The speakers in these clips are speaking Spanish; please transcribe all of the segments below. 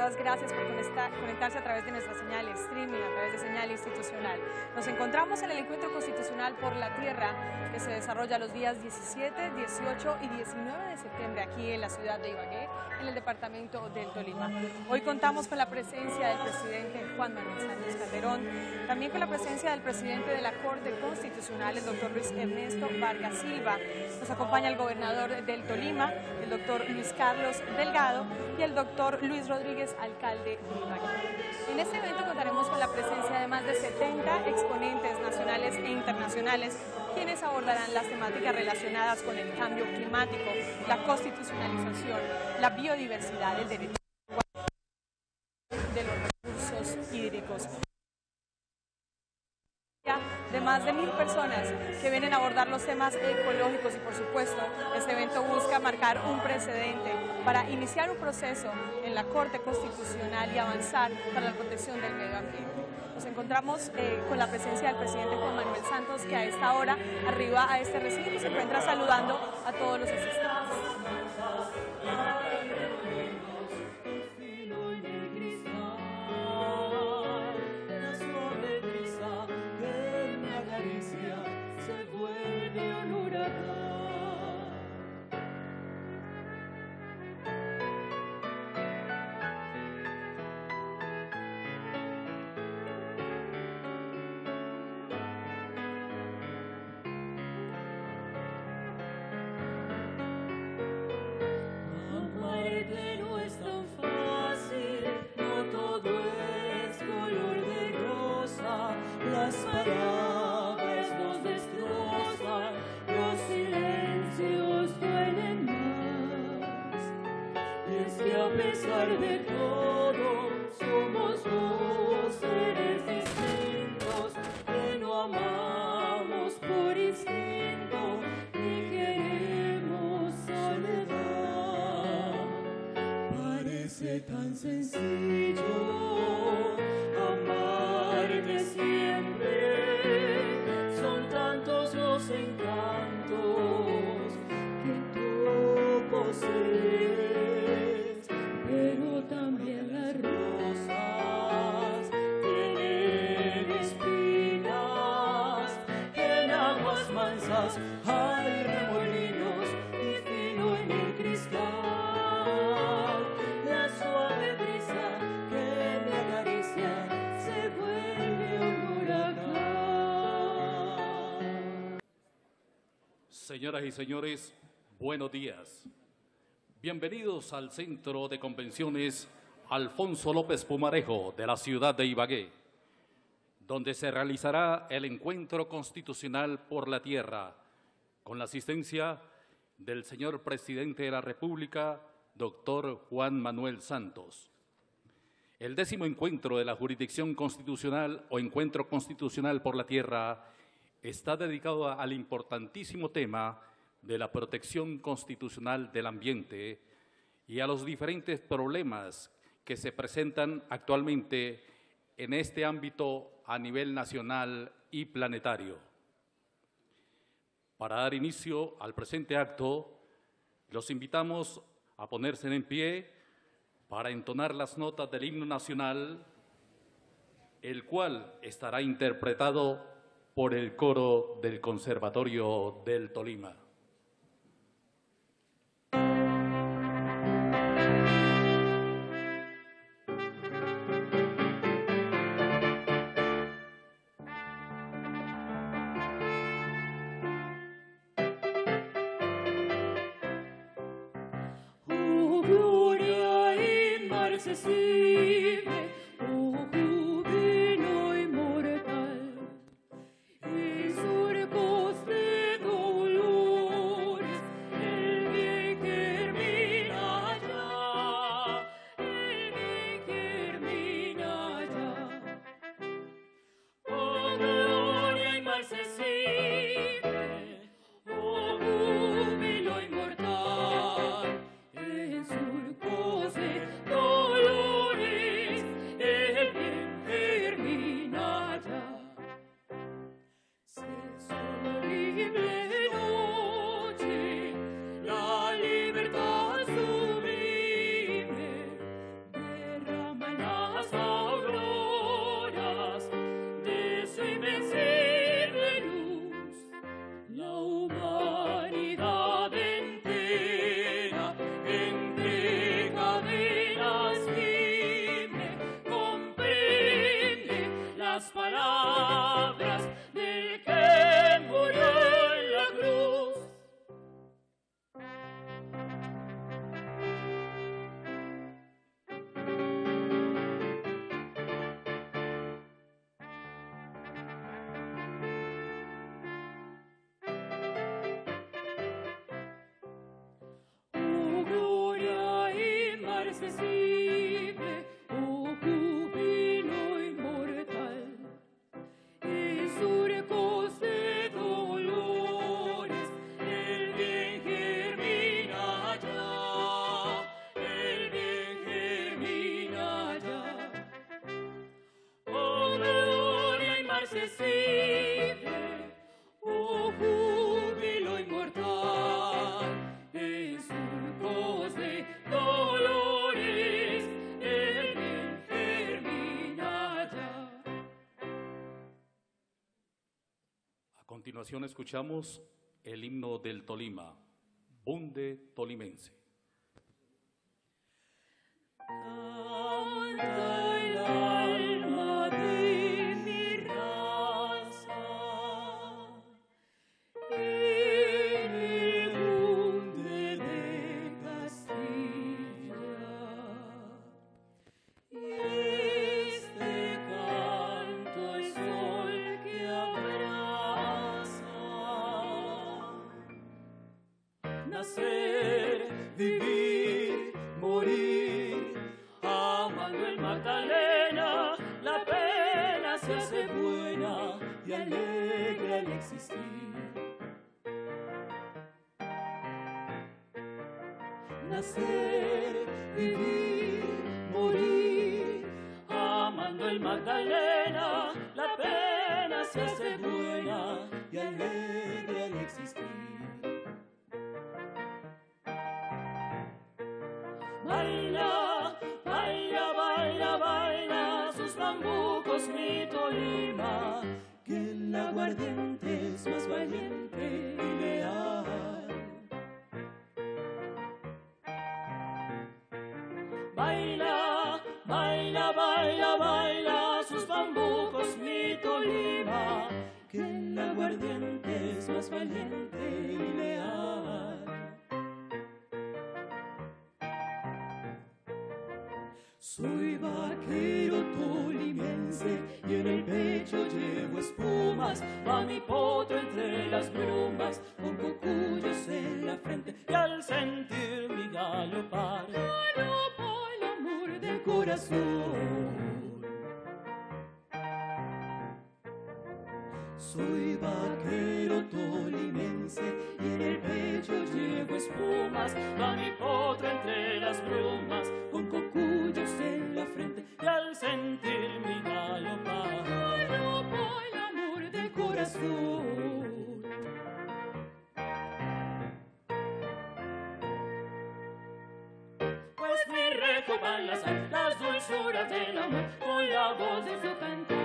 muchas gracias por conectarse a través de nuestra señal streaming, a través de señal institucional. Nos encontramos en el Encuentro Constitucional por la Tierra, que se desarrolla los días 17, 18 y 19 de septiembre aquí en la ciudad de Ibagué, en el departamento del Tolima. Hoy contamos con la presencia del presidente Juan Manuel Santos Calderón, también con la presencia del presidente de la Corte Constitucional, el doctor Luis Ernesto Vargas Silva. Nos acompaña el gobernador del Tolima, el doctor Luis Carlos Delgado, y el doctor Luis Rodríguez, alcalde de Ibagué. En este evento contaremos con la presencia de más de 70 exponentes nacionales e internacionales, quienes abordarán las temáticas relacionadas con el cambio climático, la constitucionalización, la biodiversidad, el derecho de los recursos hídricos. De más de 1000 personas que vienen a abordar los temas ecológicos y, por supuesto, este evento busca marcar un precedente para iniciar un proceso en la Corte Constitucional y avanzar para la protección del medio ambiente. Nos encontramos con la presencia del presidente Juan Manuel Santos, que a esta hora arriba a este recinto se encuentra saludando a todos los asistentes. Las palabras nos destrozan, los silencios duelen más. Y es que a pesar de todo, somos dos seres distintos, que no amamos por instinto, ni queremos soledad. Parece tan sencillo amarte siempre, son tantos los encantos que tú posees, pero también las rosas tienen espinas, en aguas mansas hay remolinos y fino en el cristal, la suave brisa que me acaricia se vuelve un huracán. Señoras y señores, buenos días. Bienvenidos al Centro de Convenciones Alfonso López Pumarejo de la ciudad de Ibagué, donde se realizará el Encuentro Constitucional por la Tierra, con la asistencia del señor Presidente de la República, doctor Juan Manuel Santos. El 10º encuentro de la Jurisdicción Constitucional o Encuentro Constitucional por la Tierra está dedicado al importantísimo tema de la protección constitucional del ambiente y a los diferentes problemas que se presentan actualmente en este ámbito a nivel nacional y planetario. Para dar inicio al presente acto, los invitamos a ponerse en pie para entonar las notas del himno nacional, el cual estará interpretado por el coro del Conservatorio del Tolima. Oh, gloria inmarcesible, oh, júbilo inmortal, en surcos de dolores, el bien germina ya, el bien germina ya. Oh, gloria inmarcesible, oh, júbilo inmortal, en surcos de dolores. inaccesible, oh júbilo inmortal, en surcos de dolores el bien germina ya. A continuación escuchamos el himno del Tolima, Bunde Tolimense. Canta el alma de mi raza, en el bunde de Castilla, y este canto es sol que abraza. Nacer, vivir, morir, amando el Magdalena, la pena se hace buena y alegre al existir. Nacer, vivir, morir, amando el Magdalena, la pena se hace buena y alegre al existir. Baila, baila, baila, baila sus bambucos mi Tolima, que el aguardiente es más valiente y leal. Baila, baila, baila, baila sus bambucos mi Tolima, que el aguardiente es más valiente y leal. Soy vaquero tolimense y en el pecho llevo espumas, va mi potro entre las brumas, con cocuyos en la frente y al sentir mi galopar, galopa el amor del corazón. Soy vaquero tolimense y en el pecho llevo espumas, va mi potro entre las brumas, con cocuyos en la frente y al sentir mi galopar, galopa el amor del corazón. Pues mi rejo va a enlazar las dulzuras del amor con la voz de su cantar.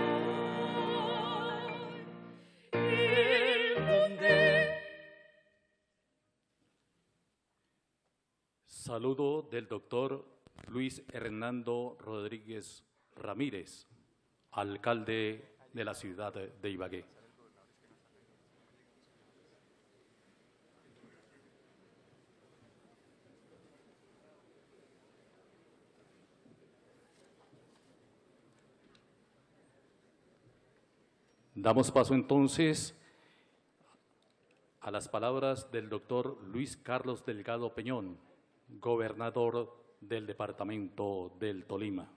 Saludo del doctor Luis Hernando Rodríguez Ramírez, alcalde de la ciudad de Ibagué. Damos paso entonces a las palabras del doctor Luis Carlos Delgado Peñón, gobernador del departamento del Tolima.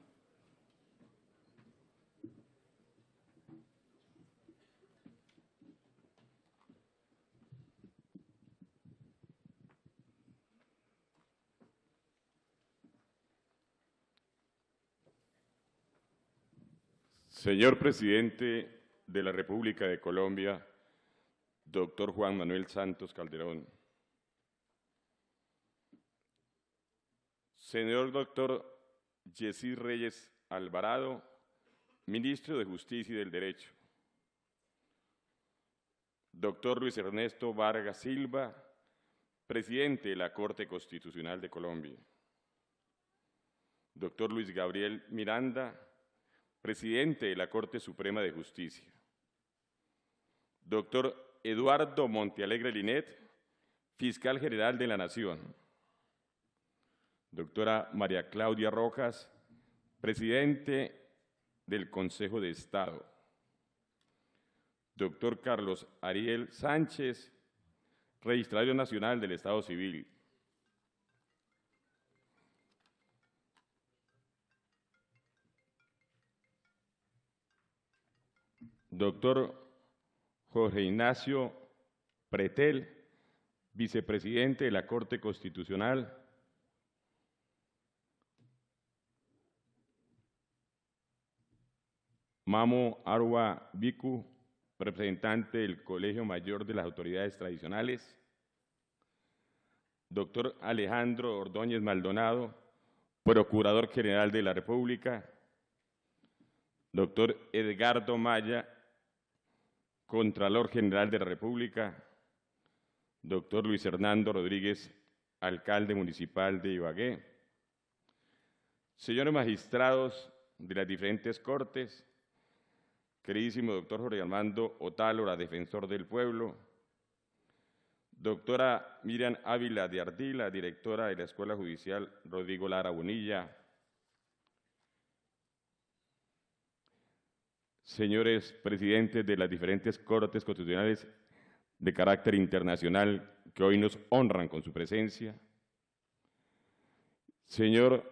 Señor Presidente de la República de Colombia, doctor Juan Manuel Santos Calderón. Señor doctor Yesid Reyes Alvarado, Ministro de Justicia y del Derecho. Doctor Luis Ernesto Vargas Silva, Presidente de la Corte Constitucional de Colombia. Doctor Luis Gabriel Miranda, Presidente de la Corte Suprema de Justicia. Doctor Eduardo Montealegre Linet, Fiscal General de la Nación. Doctora María Claudia Rojas, Presidente del Consejo de Estado. Doctor Carlos Ariel Sánchez, Registrario Nacional del Estado Civil. Doctor Jorge Ignacio Pretel, Vicepresidente de la Corte Constitucional. Mamo Arwa Biku, representante del Colegio Mayor de las Autoridades Tradicionales, doctor Alejandro Ordóñez Maldonado, Procurador General de la República, doctor Edgardo Maya, Contralor General de la República, doctor Luis Hernando Rodríguez, Alcalde Municipal de Ibagué, señores magistrados de las diferentes cortes, queridísimo doctor Jorge Armando Otálora, Defensor del Pueblo, doctora Miriam Ávila de Ardila, directora de la Escuela Judicial Rodrigo Lara Bonilla, señores presidentes de las diferentes cortes constitucionales de carácter internacional que hoy nos honran con su presencia, señor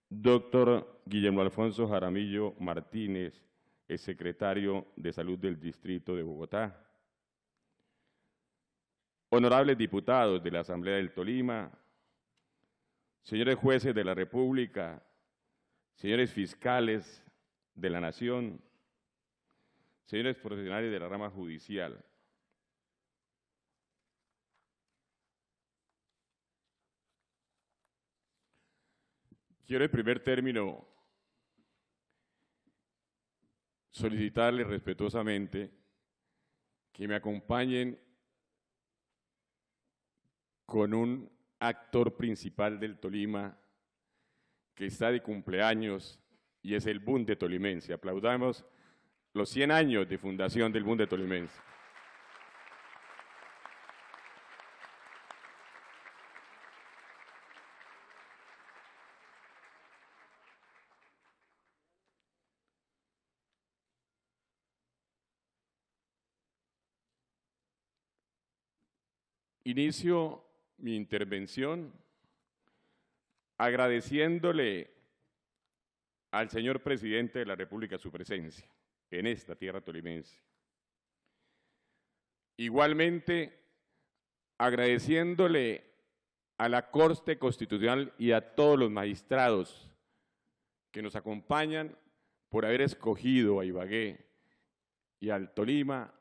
doctor Guillermo Alfonso Jaramillo Martínez, el secretario de Salud del Distrito de Bogotá, honorables diputados de la Asamblea del Tolima, señores jueces de la República, señores fiscales de la Nación, señores profesionales de la rama judicial, quiero en primer término solicitarles respetuosamente que me acompañen con un actor principal del Tolima que está de cumpleaños y es el Bunde Tolimense. Aplaudamos los 100 años de fundación del Bunde Tolimense. Inicio mi intervención agradeciéndole al señor presidente de la República su presencia en esta tierra tolimense. Igualmente, agradeciéndole a la Corte Constitucional y a todos los magistrados que nos acompañan por haber escogido a Ibagué y al Tolima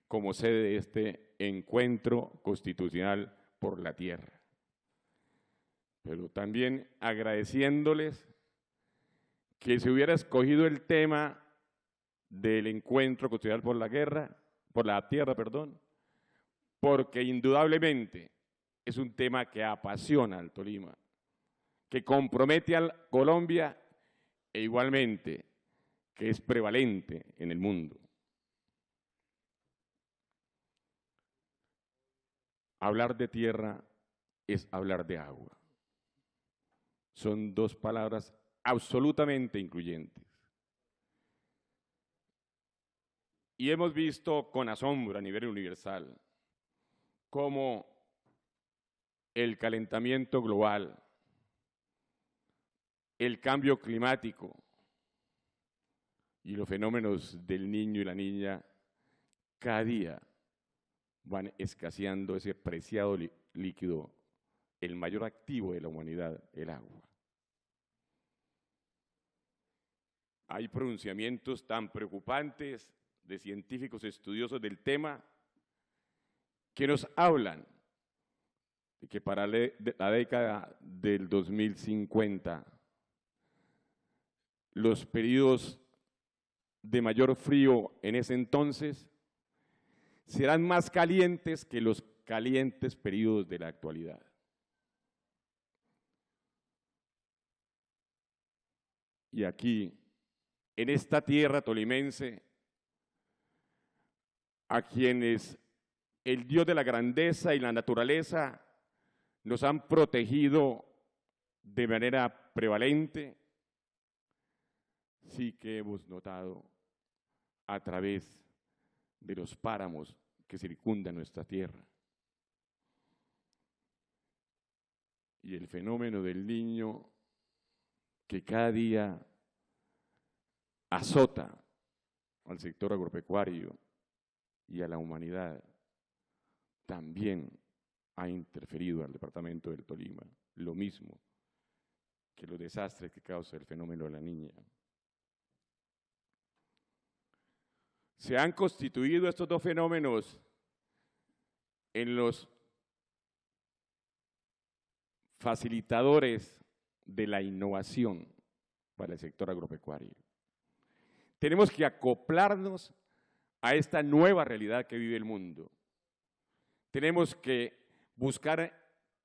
como sede de este encuentro constitucional por la tierra. Pero también agradeciéndoles que se hubiera escogido el tema del encuentro constitucional por la tierra, porque indudablemente es un tema que apasiona al Tolima, que compromete a Colombia e igualmente que es prevalente en el mundo. Hablar de tierra es hablar de agua. Son dos palabras absolutamente incluyentes. Y hemos visto con asombro a nivel universal cómo el calentamiento global, el cambio climático y los fenómenos del niño y la niña cada día van escaseando ese preciado líquido, el mayor activo de la humanidad, el agua. Hay pronunciamientos tan preocupantes de científicos estudiosos del tema que nos hablan de que para la década del 2050 los periodos de mayor frío en ese entonces serán más calientes que los calientes periodos de la actualidad. Y aquí, en esta tierra tolimense, a quienes el Dios de la grandeza y la naturaleza nos han protegido de manera prevalente, sí que hemos notado a través de los páramos que circundan nuestra tierra. Y el fenómeno del Niño que cada día azota al sector agropecuario y a la humanidad, también ha interferido al departamento del Tolima, lo mismo que los desastres que causa el fenómeno de la Niña. Se han constituido estos dos fenómenos en los facilitadores de la innovación para el sector agropecuario. Tenemos que acoplarnos a esta nueva realidad que vive el mundo. Tenemos que buscar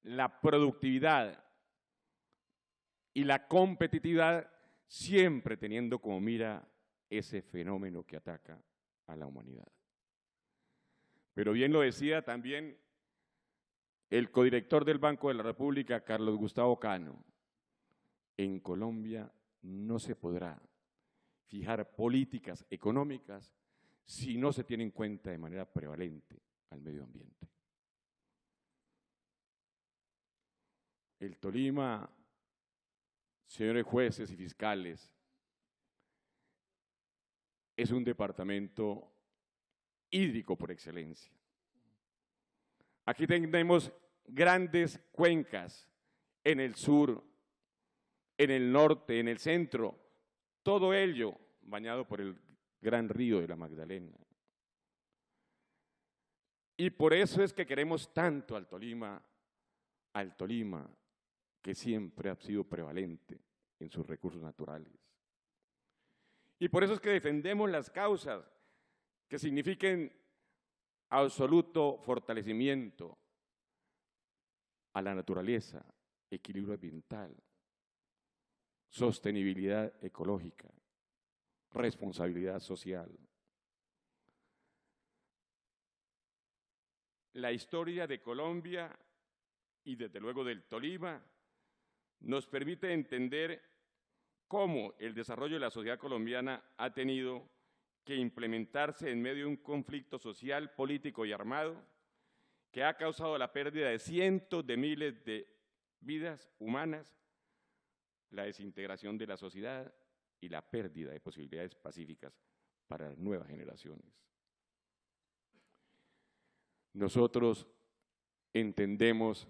la productividad y la competitividad siempre teniendo como mira ese fenómeno que ataca a la humanidad. Pero bien lo decía también el codirector del Banco de la República, Carlos Gustavo Cano, en Colombia no se podrá fijar políticas económicas si no se tiene en cuenta de manera prevalente al medio ambiente. El Tolima, señores jueces y fiscales, es un departamento hídrico por excelencia. Aquí tenemos grandes cuencas en el sur, en el norte, en el centro, todo ello bañado por el gran río de la Magdalena. Y por eso es que queremos tanto al Tolima que siempre ha sido prevalente en sus recursos naturales. Y por eso es que defendemos las causas que signifiquen absoluto fortalecimiento a la naturaleza, equilibrio ambiental, sostenibilidad ecológica, responsabilidad social. La historia de Colombia y desde luego del Tolima nos permite entender cómo el desarrollo de la sociedad colombiana ha tenido que implementarse en medio de un conflicto social, político y armado que ha causado la pérdida de cientos de miles de vidas humanas, la desintegración de la sociedad y la pérdida de posibilidades pacíficas para las nuevas generaciones. Nosotros entendemos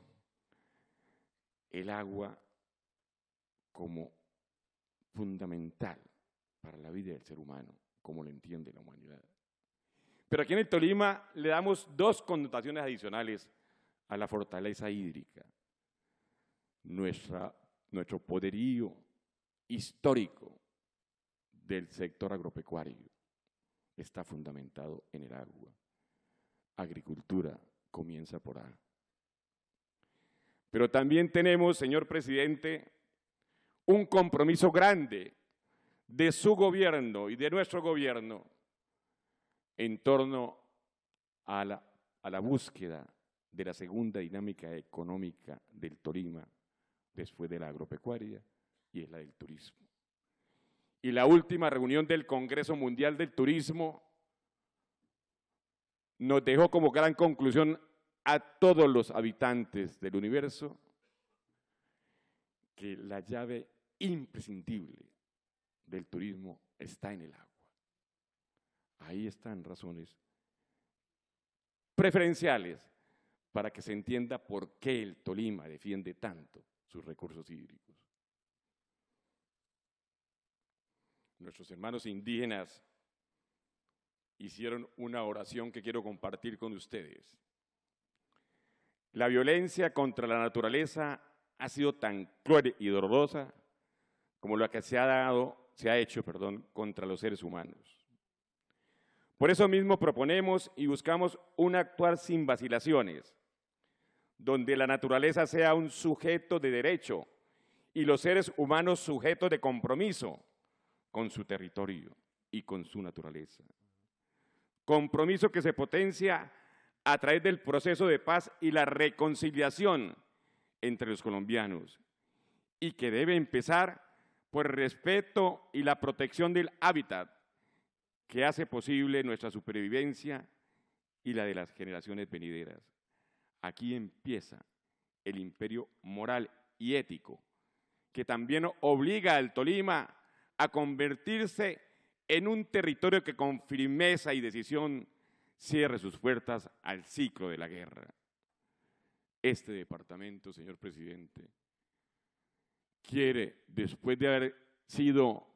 el agua como fundamental para la vida del ser humano, como lo entiende la humanidad. Pero aquí en el Tolima le damos dos connotaciones adicionales a la fortaleza hídrica. Nuestro poderío histórico del sector agropecuario está fundamentado en el agua. Agricultura comienza por A. Pero también tenemos, señor presidente, un compromiso grande de su gobierno y de nuestro gobierno en torno a la búsqueda de la segunda dinámica económica del Tolima después de la agropecuaria y es la del turismo. Y la última reunión del Congreso Mundial del Turismo nos dejó como gran conclusión a todos los habitantes del universo que la llave imprescindible del turismo está en el agua. Ahí están razones preferenciales para que se entienda por qué el Tolima defiende tanto sus recursos hídricos. Nuestros hermanos indígenas hicieron una oración que quiero compartir con ustedes. La violencia contra la naturaleza ha sido tan cruel y dolorosa como la que se ha hecho contra los seres humanos. Por eso mismo proponemos y buscamos un actuar sin vacilaciones, donde la naturaleza sea un sujeto de derecho y los seres humanos sujetos de compromiso con su territorio y con su naturaleza. Compromiso que se potencia a través del proceso de paz y la reconciliación entre los colombianos y que debe empezar por el respeto y la protección del hábitat que hace posible nuestra supervivencia y la de las generaciones venideras. Aquí empieza el imperio moral y ético que también obliga al Tolima a convertirse en un territorio que con firmeza y decisión cierre sus puertas al ciclo de la guerra. Este departamento, señor presidente, quiere, después de haber sido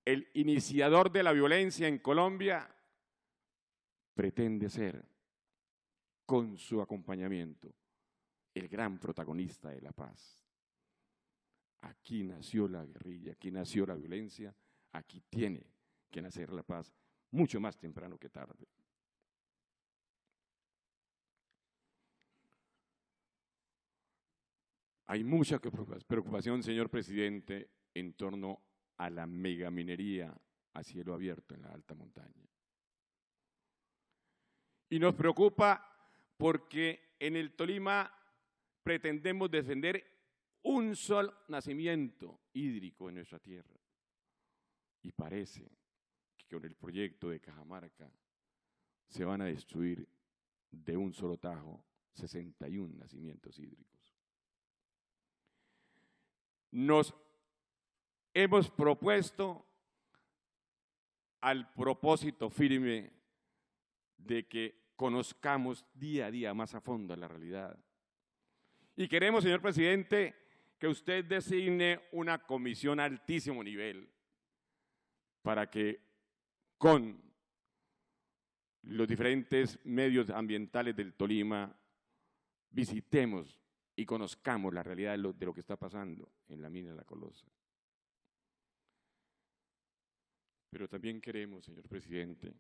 el iniciador de la violencia en Colombia, pretende ser, con su acompañamiento, el gran protagonista de la paz. Aquí nació la guerrilla, aquí nació la violencia, aquí tiene que nacer la paz, mucho más temprano que tarde. Hay mucha preocupación, señor presidente, en torno a la megaminería a cielo abierto en la alta montaña. Y nos preocupa porque en el Tolima pretendemos defender un solo nacimiento hídrico en nuestra tierra. Y parece que con el proyecto de Cajamarca se van a destruir de un solo tajo 61 nacimientos hídricos. Nos hemos propuesto al propósito firme de que conozcamos día a día más a fondo la realidad. Y queremos, señor presidente, que usted designe una comisión a altísimo nivel para que con los diferentes medios ambientales del Tolima visitemos y conozcamos la realidad de lo que está pasando en la mina de La Colosa. Pero también queremos, señor presidente,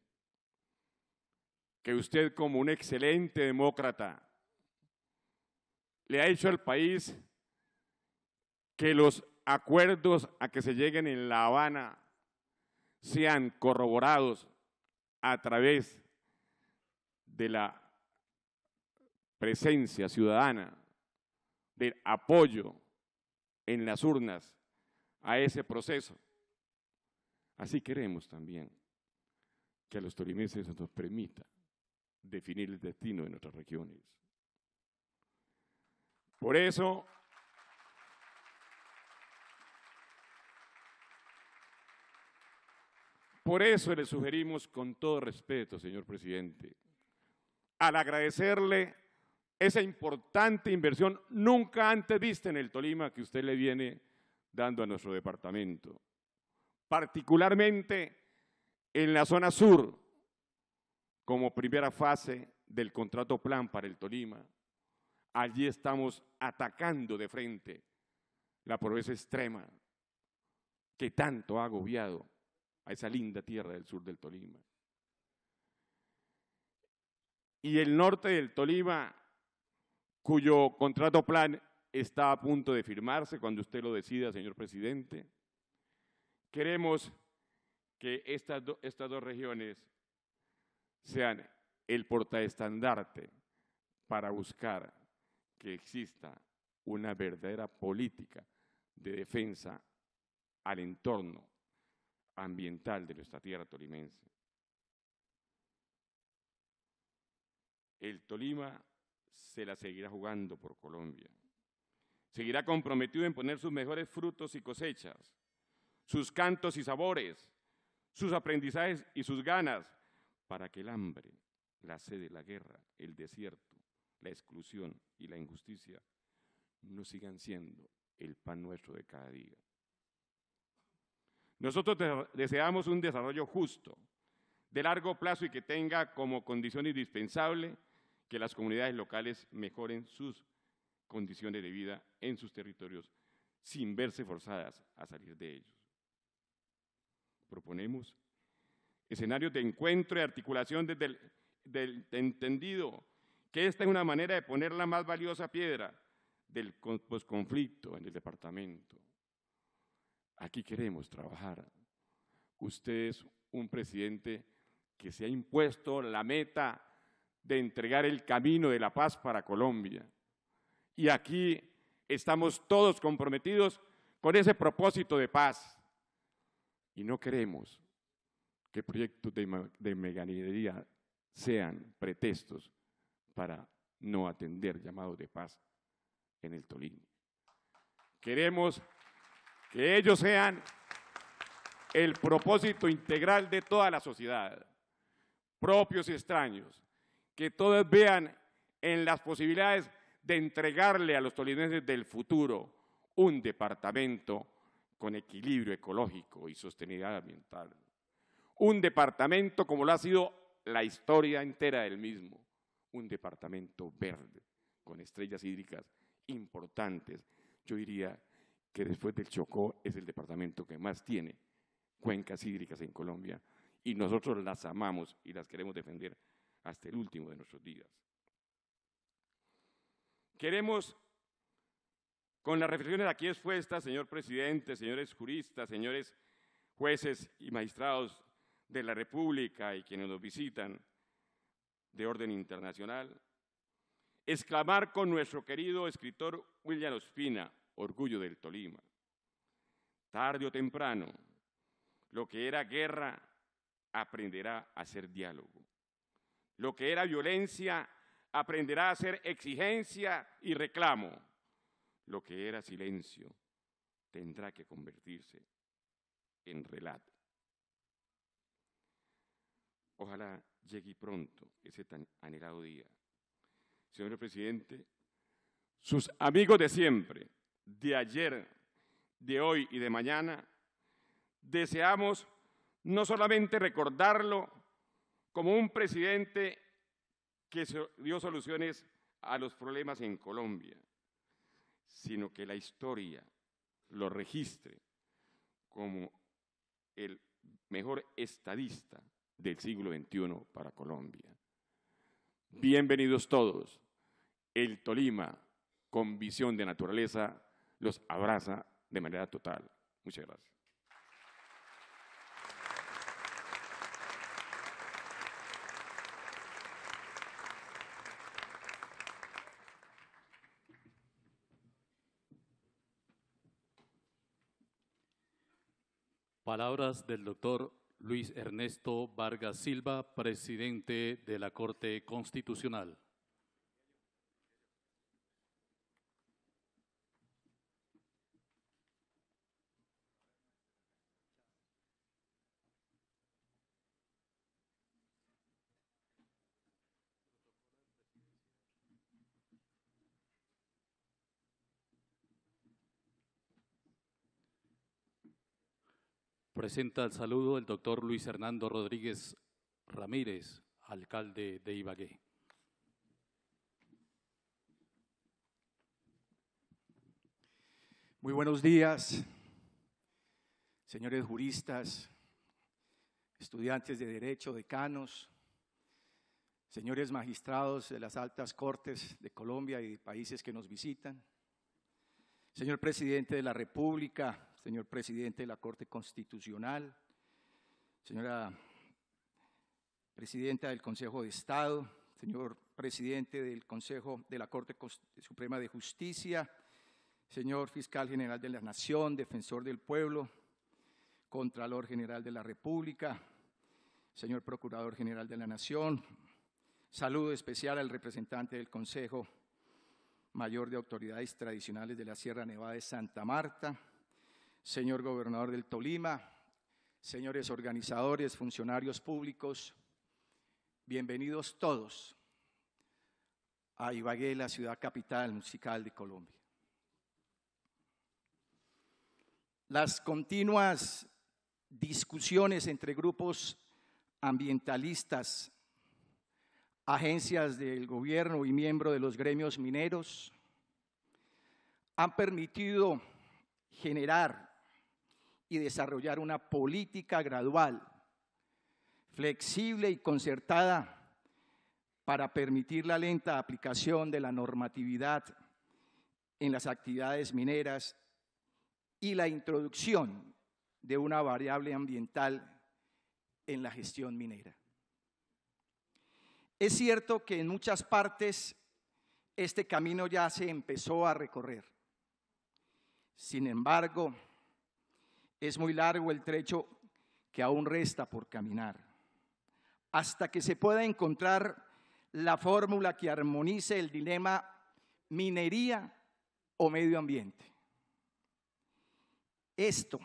que usted, como un excelente demócrata, le ha hecho al país que los acuerdos a que se lleguen en La Habana sean corroborados a través de la presencia ciudadana, del apoyo en las urnas a ese proceso. Así queremos también que a los tolimenses nos permita definir el destino de nuestras regiones. Por eso, le sugerimos con todo respeto, señor presidente, al agradecerle esa importante inversión nunca antes vista en el Tolima que usted le viene dando a nuestro departamento, particularmente en la zona sur, como primera fase del contrato plan para el Tolima. Allí estamos atacando de frente la pobreza extrema que tanto ha agobiado a esa linda tierra del sur del Tolima. Y el norte del Tolima, cuyo contrato plan está a punto de firmarse cuando usted lo decida, señor presidente. Queremos que estas dos regiones sean el portaestandarte para buscar que exista una verdadera política de defensa al entorno ambiental de nuestra tierra tolimense. El Tolima se la seguirá jugando por Colombia. Seguirá comprometido en poner sus mejores frutos y cosechas, sus cantos y sabores, sus aprendizajes y sus ganas, para que el hambre, la sed, la guerra, el desierto, la exclusión y la injusticia no sigan siendo el pan nuestro de cada día. Nosotros deseamos un desarrollo justo, de largo plazo y que tenga como condición indispensable que las comunidades locales mejoren sus condiciones de vida en sus territorios sin verse forzadas a salir de ellos. Proponemos escenarios de encuentro y articulación desde el entendido que esta es una manera de poner la más valiosa piedra del posconflicto en el departamento. Aquí queremos trabajar. Usted es un presidente que se ha impuesto la meta de entregar el camino de la paz para Colombia. Y aquí estamos todos comprometidos con ese propósito de paz. Y no queremos que proyectos de megaminería sean pretextos para no atender llamados de paz en el Tolima. Queremos que ellos sean el propósito integral de toda la sociedad, propios y extraños, que todos vean en las posibilidades de entregarle a los tolimenses del futuro un departamento con equilibrio ecológico y sostenibilidad ambiental. Un departamento como lo ha sido la historia entera del mismo, un departamento verde, con estrellas hídricas importantes. Yo diría que después del Chocó es el departamento que más tiene cuencas hídricas en Colombia y nosotros las amamos y las queremos defender hasta el último de nuestros días. Queremos, con las reflexiones aquí expuestas, señor presidente, señores juristas, señores jueces y magistrados de la República y quienes nos visitan de orden internacional, exclamar con nuestro querido escritor William Ospina, Orgullo del Tolima: tarde o temprano, lo que era guerra aprenderá a ser diálogo. Lo que era violencia aprenderá a ser exigencia y reclamo. Lo que era silencio tendrá que convertirse en relato. Ojalá llegue pronto ese tan anhelado día. Señor presidente, sus amigos de siempre, de ayer, de hoy y de mañana, deseamos no solamente recordarlo como un presidente que dio soluciones a los problemas en Colombia, sino que la historia lo registre como el mejor estadista del siglo XXI para Colombia. Bienvenidos todos. El Tolima, con visión de naturaleza, los abraza de manera total. Muchas gracias. Palabras del doctor Luis Ernesto Vargas Silva, presidente de la Corte Constitucional. Presenta el saludo el doctor Luis Hernando Rodríguez Ramírez, alcalde de Ibagué. Muy buenos días, señores juristas, estudiantes de Derecho, decanos, señores magistrados de las altas cortes de Colombia y de países que nos visitan, señor presidente de la República, señor presidente de la Corte Constitucional, señora presidenta del Consejo de Estado, señor presidente del Consejo de la Corte Suprema de Justicia, señor fiscal general de la Nación, defensor del pueblo, contralor general de la República, señor procurador general de la Nación, saludo especial al representante del Consejo Mayor de Autoridades Tradicionales de la Sierra Nevada de Santa Marta, señor gobernador del Tolima, señores organizadores, funcionarios públicos, bienvenidos todos a Ibagué, la ciudad capital musical de Colombia. Las continuas discusiones entre grupos ambientalistas, agencias del gobierno y miembros de los gremios mineros han permitido generar y desarrollar una política gradual, flexible y concertada para permitir la lenta aplicación de la normatividad en las actividades mineras y la introducción de una variable ambiental en la gestión minera. Es cierto que en muchas partes este camino ya se empezó a recorrer. Sin embargo, es muy largo el trecho que aún resta por caminar, hasta que se pueda encontrar la fórmula que armonice el dilema minería o medio ambiente. Esto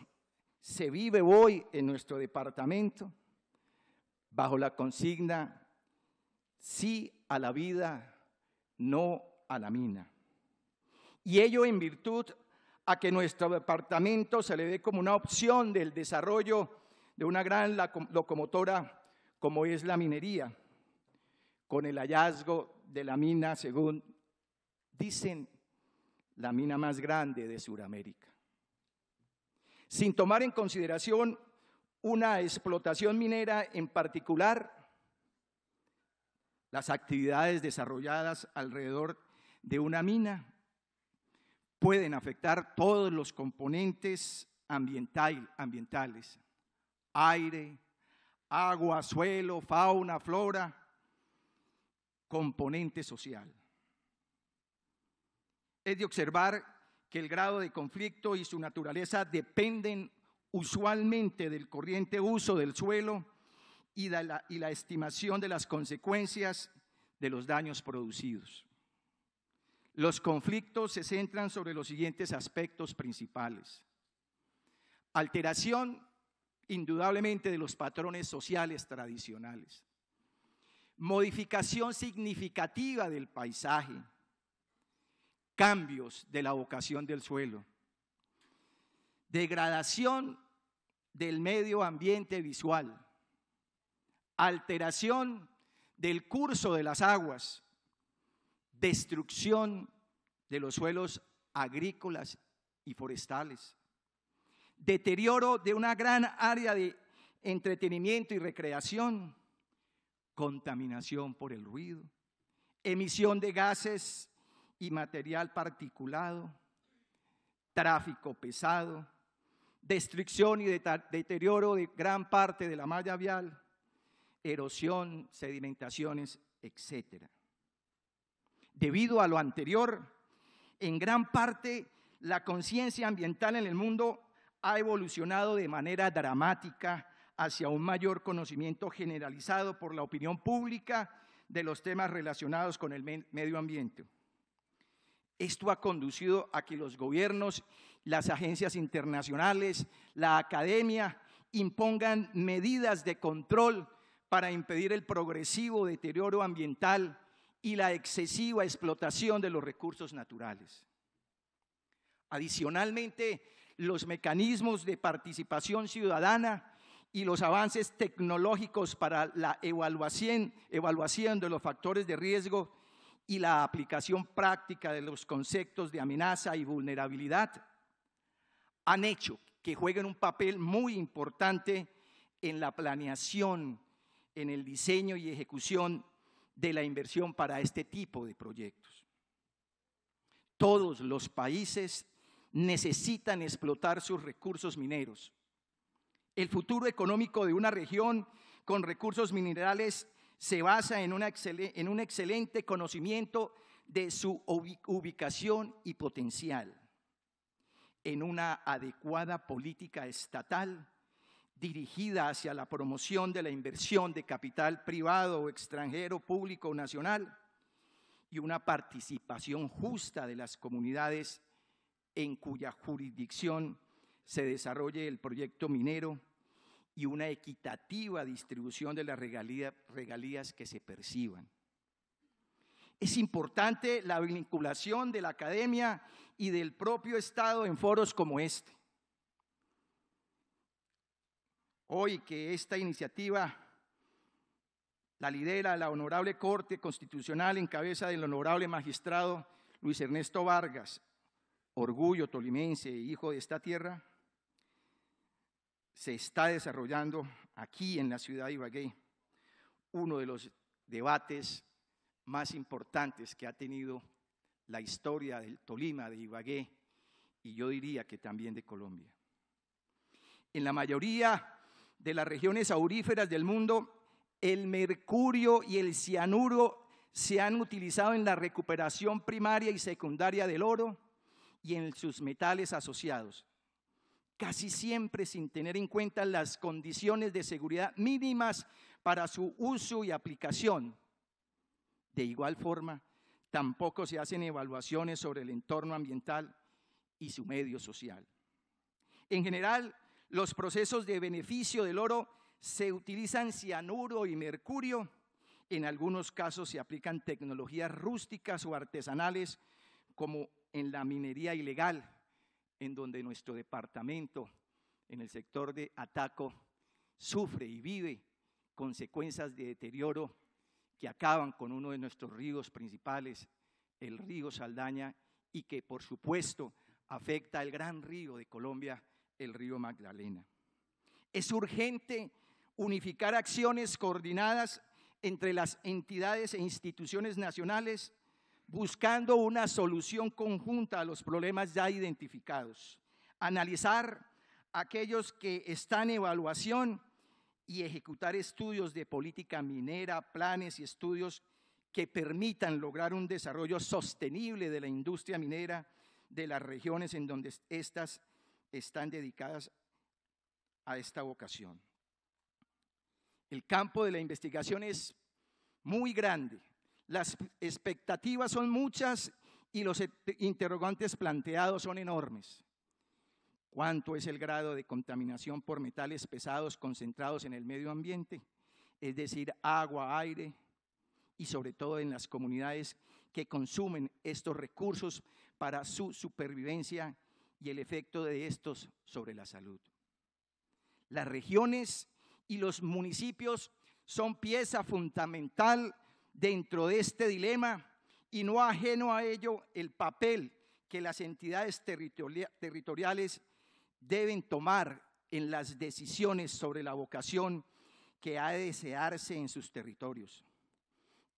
se vive hoy en nuestro departamento bajo la consigna sí a la vida, no a la mina. Y ello en virtud a que nuestro departamento se le dé como una opción del desarrollo de una gran locomotora como es la minería, con el hallazgo de la mina, según dicen, la mina más grande de Sudamérica. Sin tomar en consideración una explotación minera en particular, las actividades desarrolladas alrededor de una mina pueden afectar todos los componentes ambientales: aire, agua, suelo, fauna, flora, componente social. Es de observar que el grado de conflicto y su naturaleza dependen usualmente del corriente uso del suelo y la estimación de las consecuencias de los daños producidos. Los conflictos se centran sobre los siguientes aspectos principales: alteración, indudablemente, de los patrones sociales tradicionales; modificación significativa del paisaje; cambios de la vocación del suelo; degradación del medio ambiente visual; alteración del curso de las aguas; destrucción de los suelos agrícolas y forestales; deterioro de una gran área de entretenimiento y recreación; contaminación por el ruido; emisión de gases y material particulado; tráfico pesado; destrucción y deterioro de gran parte de la malla vial; erosión, sedimentaciones, etc. Debido a lo anterior, en gran parte la conciencia ambiental en el mundo ha evolucionado de manera dramática hacia un mayor conocimiento generalizado por la opinión pública de los temas relacionados con el medio ambiente. Esto ha conducido a que los gobiernos, las agencias internacionales, la academia impongan medidas de control para impedir el progresivo deterioro ambiental y la excesiva explotación de los recursos naturales. Adicionalmente, los mecanismos de participación ciudadana y los avances tecnológicos para la evaluación de los factores de riesgo y la aplicación práctica de los conceptos de amenaza y vulnerabilidad han hecho que jueguen un papel muy importante en la planeación, en el diseño y ejecución de la inversión para este tipo de proyectos. Todos los países necesitan explotar sus recursos mineros. El futuro económico de una región con recursos minerales se basa en un excelente conocimiento de su ubicación y potencial, en una adecuada política estatal dirigida hacia la promoción de la inversión de capital privado o extranjero, público o nacional, y una participación justa de las comunidades en cuya jurisdicción se desarrolle el proyecto minero y una equitativa distribución de las regalías que se perciban. Es importante la vinculación de la academia y del propio Estado en foros como este. Hoy que esta iniciativa la lidera la Honorable Corte Constitucional en cabeza del Honorable Magistrado Luis Ernesto Vargas, orgullo tolimense, hijo de esta tierra, se está desarrollando aquí en la ciudad de Ibagué uno de los debates más importantes que ha tenido la historia del Tolima, de Ibagué, y yo diría que también de Colombia. En la mayoría de las regiones auríferas del mundo, el mercurio y el cianuro se han utilizado en la recuperación primaria y secundaria del oro y en sus metales asociados, casi siempre sin tener en cuenta las condiciones de seguridad mínimas para su uso y aplicación. De igual forma, tampoco se hacen evaluaciones sobre el entorno ambiental y su medio social. En general, los procesos de beneficio del oro se utilizan cianuro y mercurio. En algunos casos se aplican tecnologías rústicas o artesanales, como en la minería ilegal, en donde nuestro departamento, en el sector de Ataco, sufre y vive consecuencias de deterioro que acaban con uno de nuestros ríos principales, el río Saldaña, y que por supuesto afecta al gran río de Colombia, el río Magdalena. Es urgente unificar acciones coordinadas entre las entidades e instituciones nacionales, buscando una solución conjunta a los problemas ya identificados. Analizar aquellos que están en evaluación y ejecutar estudios de política minera, planes y estudios que permitan lograr un desarrollo sostenible de la industria minera de las regiones en donde estas están dedicadas a esta vocación. El campo de la investigación es muy grande, las expectativas son muchas y los interrogantes planteados son enormes. ¿Cuánto es el grado de contaminación por metales pesados concentrados en el medio ambiente? Es decir, agua, aire y sobre todo en las comunidades que consumen estos recursos para su supervivencia y el efecto de estos sobre la salud. Las regiones y los municipios son pieza fundamental dentro de este dilema y no ajeno a ello el papel que las entidades territoriales deben tomar en las decisiones sobre la vocación que ha de desearse en sus territorios.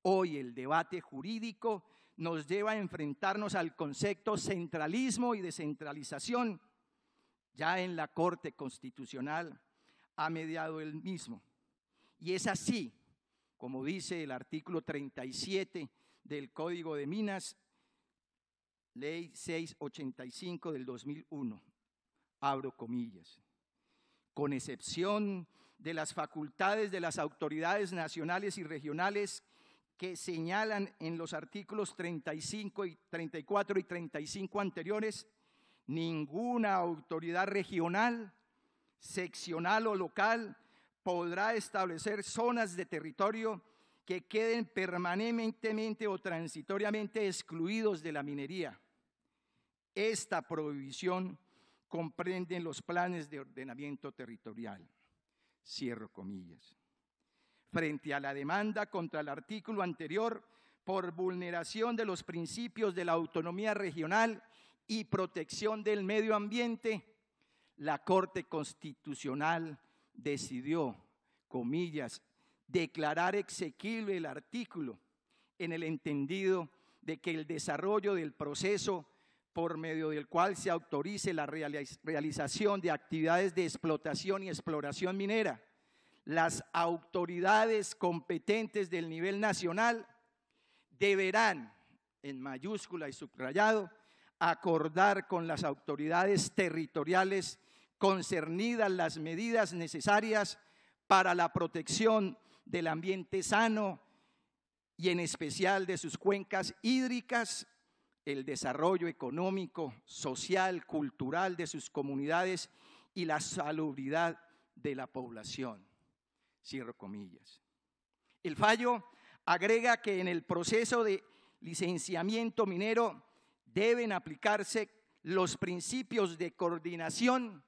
Hoy el debate jurídico nos lleva a enfrentarnos al concepto centralismo y descentralización. Ya en la Corte Constitucional ha mediado el mismo. Y es así, como dice el artículo 37 del Código de Minas, Ley 685 del 2001, abro comillas, con excepción de las facultades de las autoridades nacionales y regionales que señalan en los artículos 35 y 34 y 35 anteriores, ninguna autoridad regional, seccional o local podrá establecer zonas de territorio que queden permanentemente o transitoriamente excluidos de la minería. Esta prohibición comprende los planes de ordenamiento territorial. Cierro comillas. Frente a la demanda contra el artículo anterior por vulneración de los principios de la autonomía regional y protección del medio ambiente, la Corte Constitucional decidió, comillas, declarar exequible el artículo en el entendido de que el desarrollo del proceso por medio del cual se autorice la realización de actividades de explotación y exploración minera, las autoridades competentes del nivel nacional deberán, en mayúscula y subrayado, acordar con las autoridades territoriales concernidas las medidas necesarias para la protección del ambiente sano y en especial de sus cuencas hídricas, el desarrollo económico, social, cultural de sus comunidades y la salubridad de la población. Cierro comillas. El fallo agrega que en el proceso de licenciamiento minero deben aplicarse los principios de coordinación,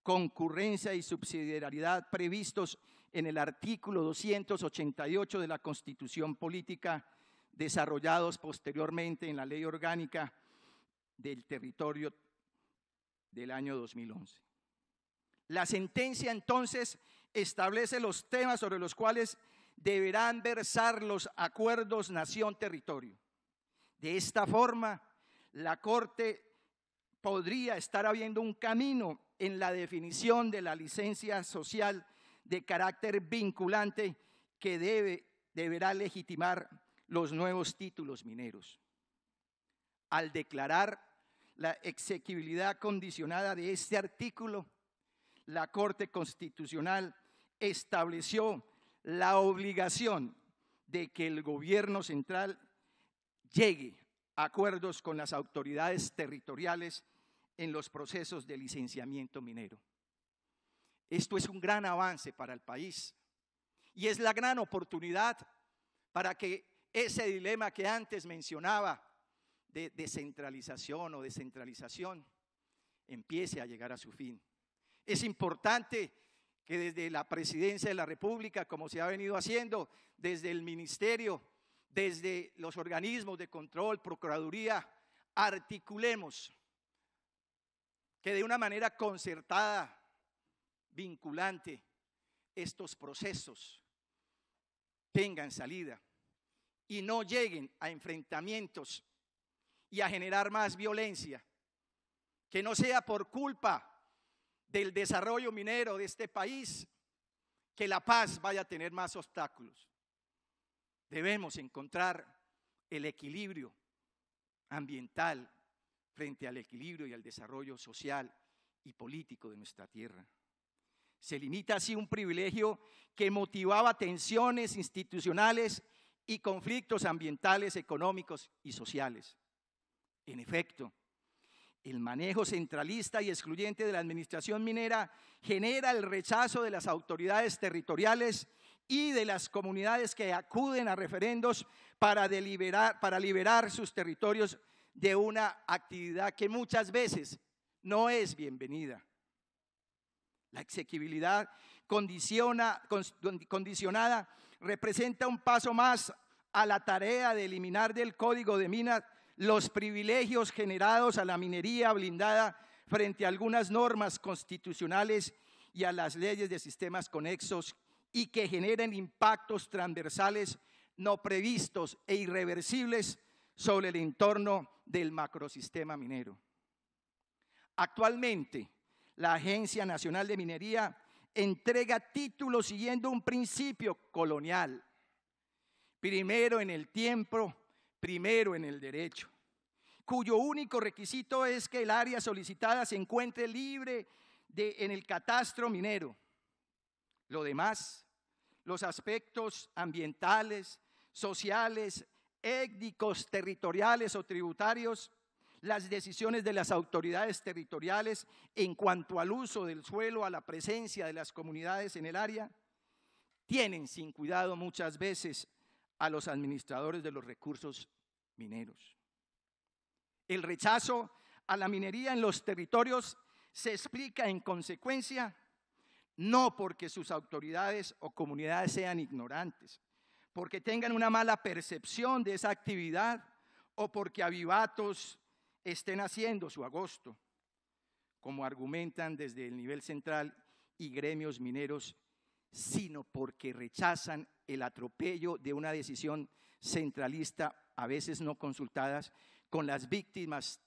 concurrencia y subsidiariedad previstos en el artículo 288 de la Constitución Política, desarrollados posteriormente en la Ley Orgánica del Territorio del año 2011. La sentencia entonces establece los temas sobre los cuales deberán versar los acuerdos nación-territorio. De esta forma, la Corte podría estar abriendo un camino en la definición de la licencia social de carácter vinculante que deberá legitimar los nuevos títulos mineros. Al declarar la exequibilidad condicionada de este artículo, la Corte Constitucional estableció la obligación de que el gobierno central llegue a acuerdos con las autoridades territoriales en los procesos de licenciamiento minero. Esto es un gran avance para el país y es la gran oportunidad para que ese dilema que antes mencionaba de descentralización o descentralización empiece a llegar a su fin. Es importante que desde la Presidencia de la República, como se ha venido haciendo, desde el Ministerio, desde los organismos de control, Procuraduría, articulemos que de una manera concertada, vinculante, estos procesos tengan salida y no lleguen a enfrentamientos y a generar más violencia, que no sea por culpa del desarrollo minero de este país que la paz vaya a tener más obstáculos. Debemos encontrar el equilibrio ambiental frente al equilibrio y al desarrollo social y político de nuestra tierra. Se limita así un privilegio que motivaba tensiones institucionales y conflictos ambientales, económicos y sociales. En efecto, el manejo centralista y excluyente de la administración minera genera el rechazo de las autoridades territoriales y de las comunidades que acuden a referendos para liberar sus territorios de una actividad que muchas veces no es bienvenida. La exequibilidad condicionada representa un paso más a la tarea de eliminar del Código de Minas los privilegios generados a la minería blindada frente a algunas normas constitucionales y a las leyes de sistemas conexos y que generen impactos transversales no previstos e irreversibles sobre el entorno del macrosistema minero. Actualmente, la Agencia Nacional de Minería entrega títulos siguiendo un principio colonial: primero en el tiempo, primero en el derecho, cuyo único requisito es que el área solicitada se encuentre libre en el catastro minero. Lo demás, los aspectos ambientales, sociales, étnicos, territoriales o tributarios, las decisiones de las autoridades territoriales en cuanto al uso del suelo, a la presencia de las comunidades en el área, tienen sin cuidado muchas veces a los administradores de los recursos mineros. El rechazo a la minería en los territorios se explica en consecuencia no porque sus autoridades o comunidades sean ignorantes, porque tengan una mala percepción de esa actividad o porque avivatos estén haciendo su agosto, como argumentan desde el nivel central y gremios mineros, sino porque rechazan el atropello de una decisión centralista, a veces no consultadas, con las víctimas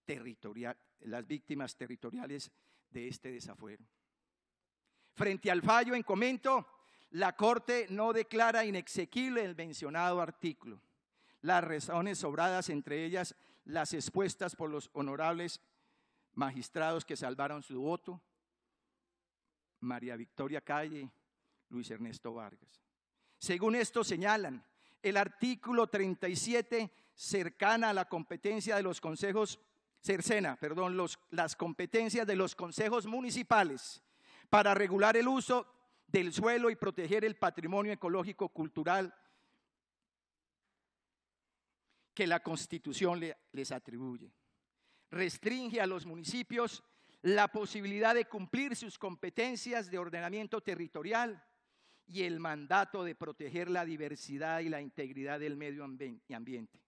territoriales de este desafuero. Frente al fallo en comento, la Corte no declara inexequible el mencionado artículo. Las razones sobradas, entre ellas las expuestas por los honorables magistrados que salvaron su voto, María Victoria Calle, Luis Ernesto Vargas. Según esto señalan, el artículo 37 cercana a la competencia de los consejos, las competencias de los consejos municipales para regular el uso del suelo y proteger el patrimonio ecológico cultural que la Constitución les atribuye. Restringe a los municipios la posibilidad de cumplir sus competencias de ordenamiento territorial y el mandato de proteger la diversidad y la integridad del medio ambiente.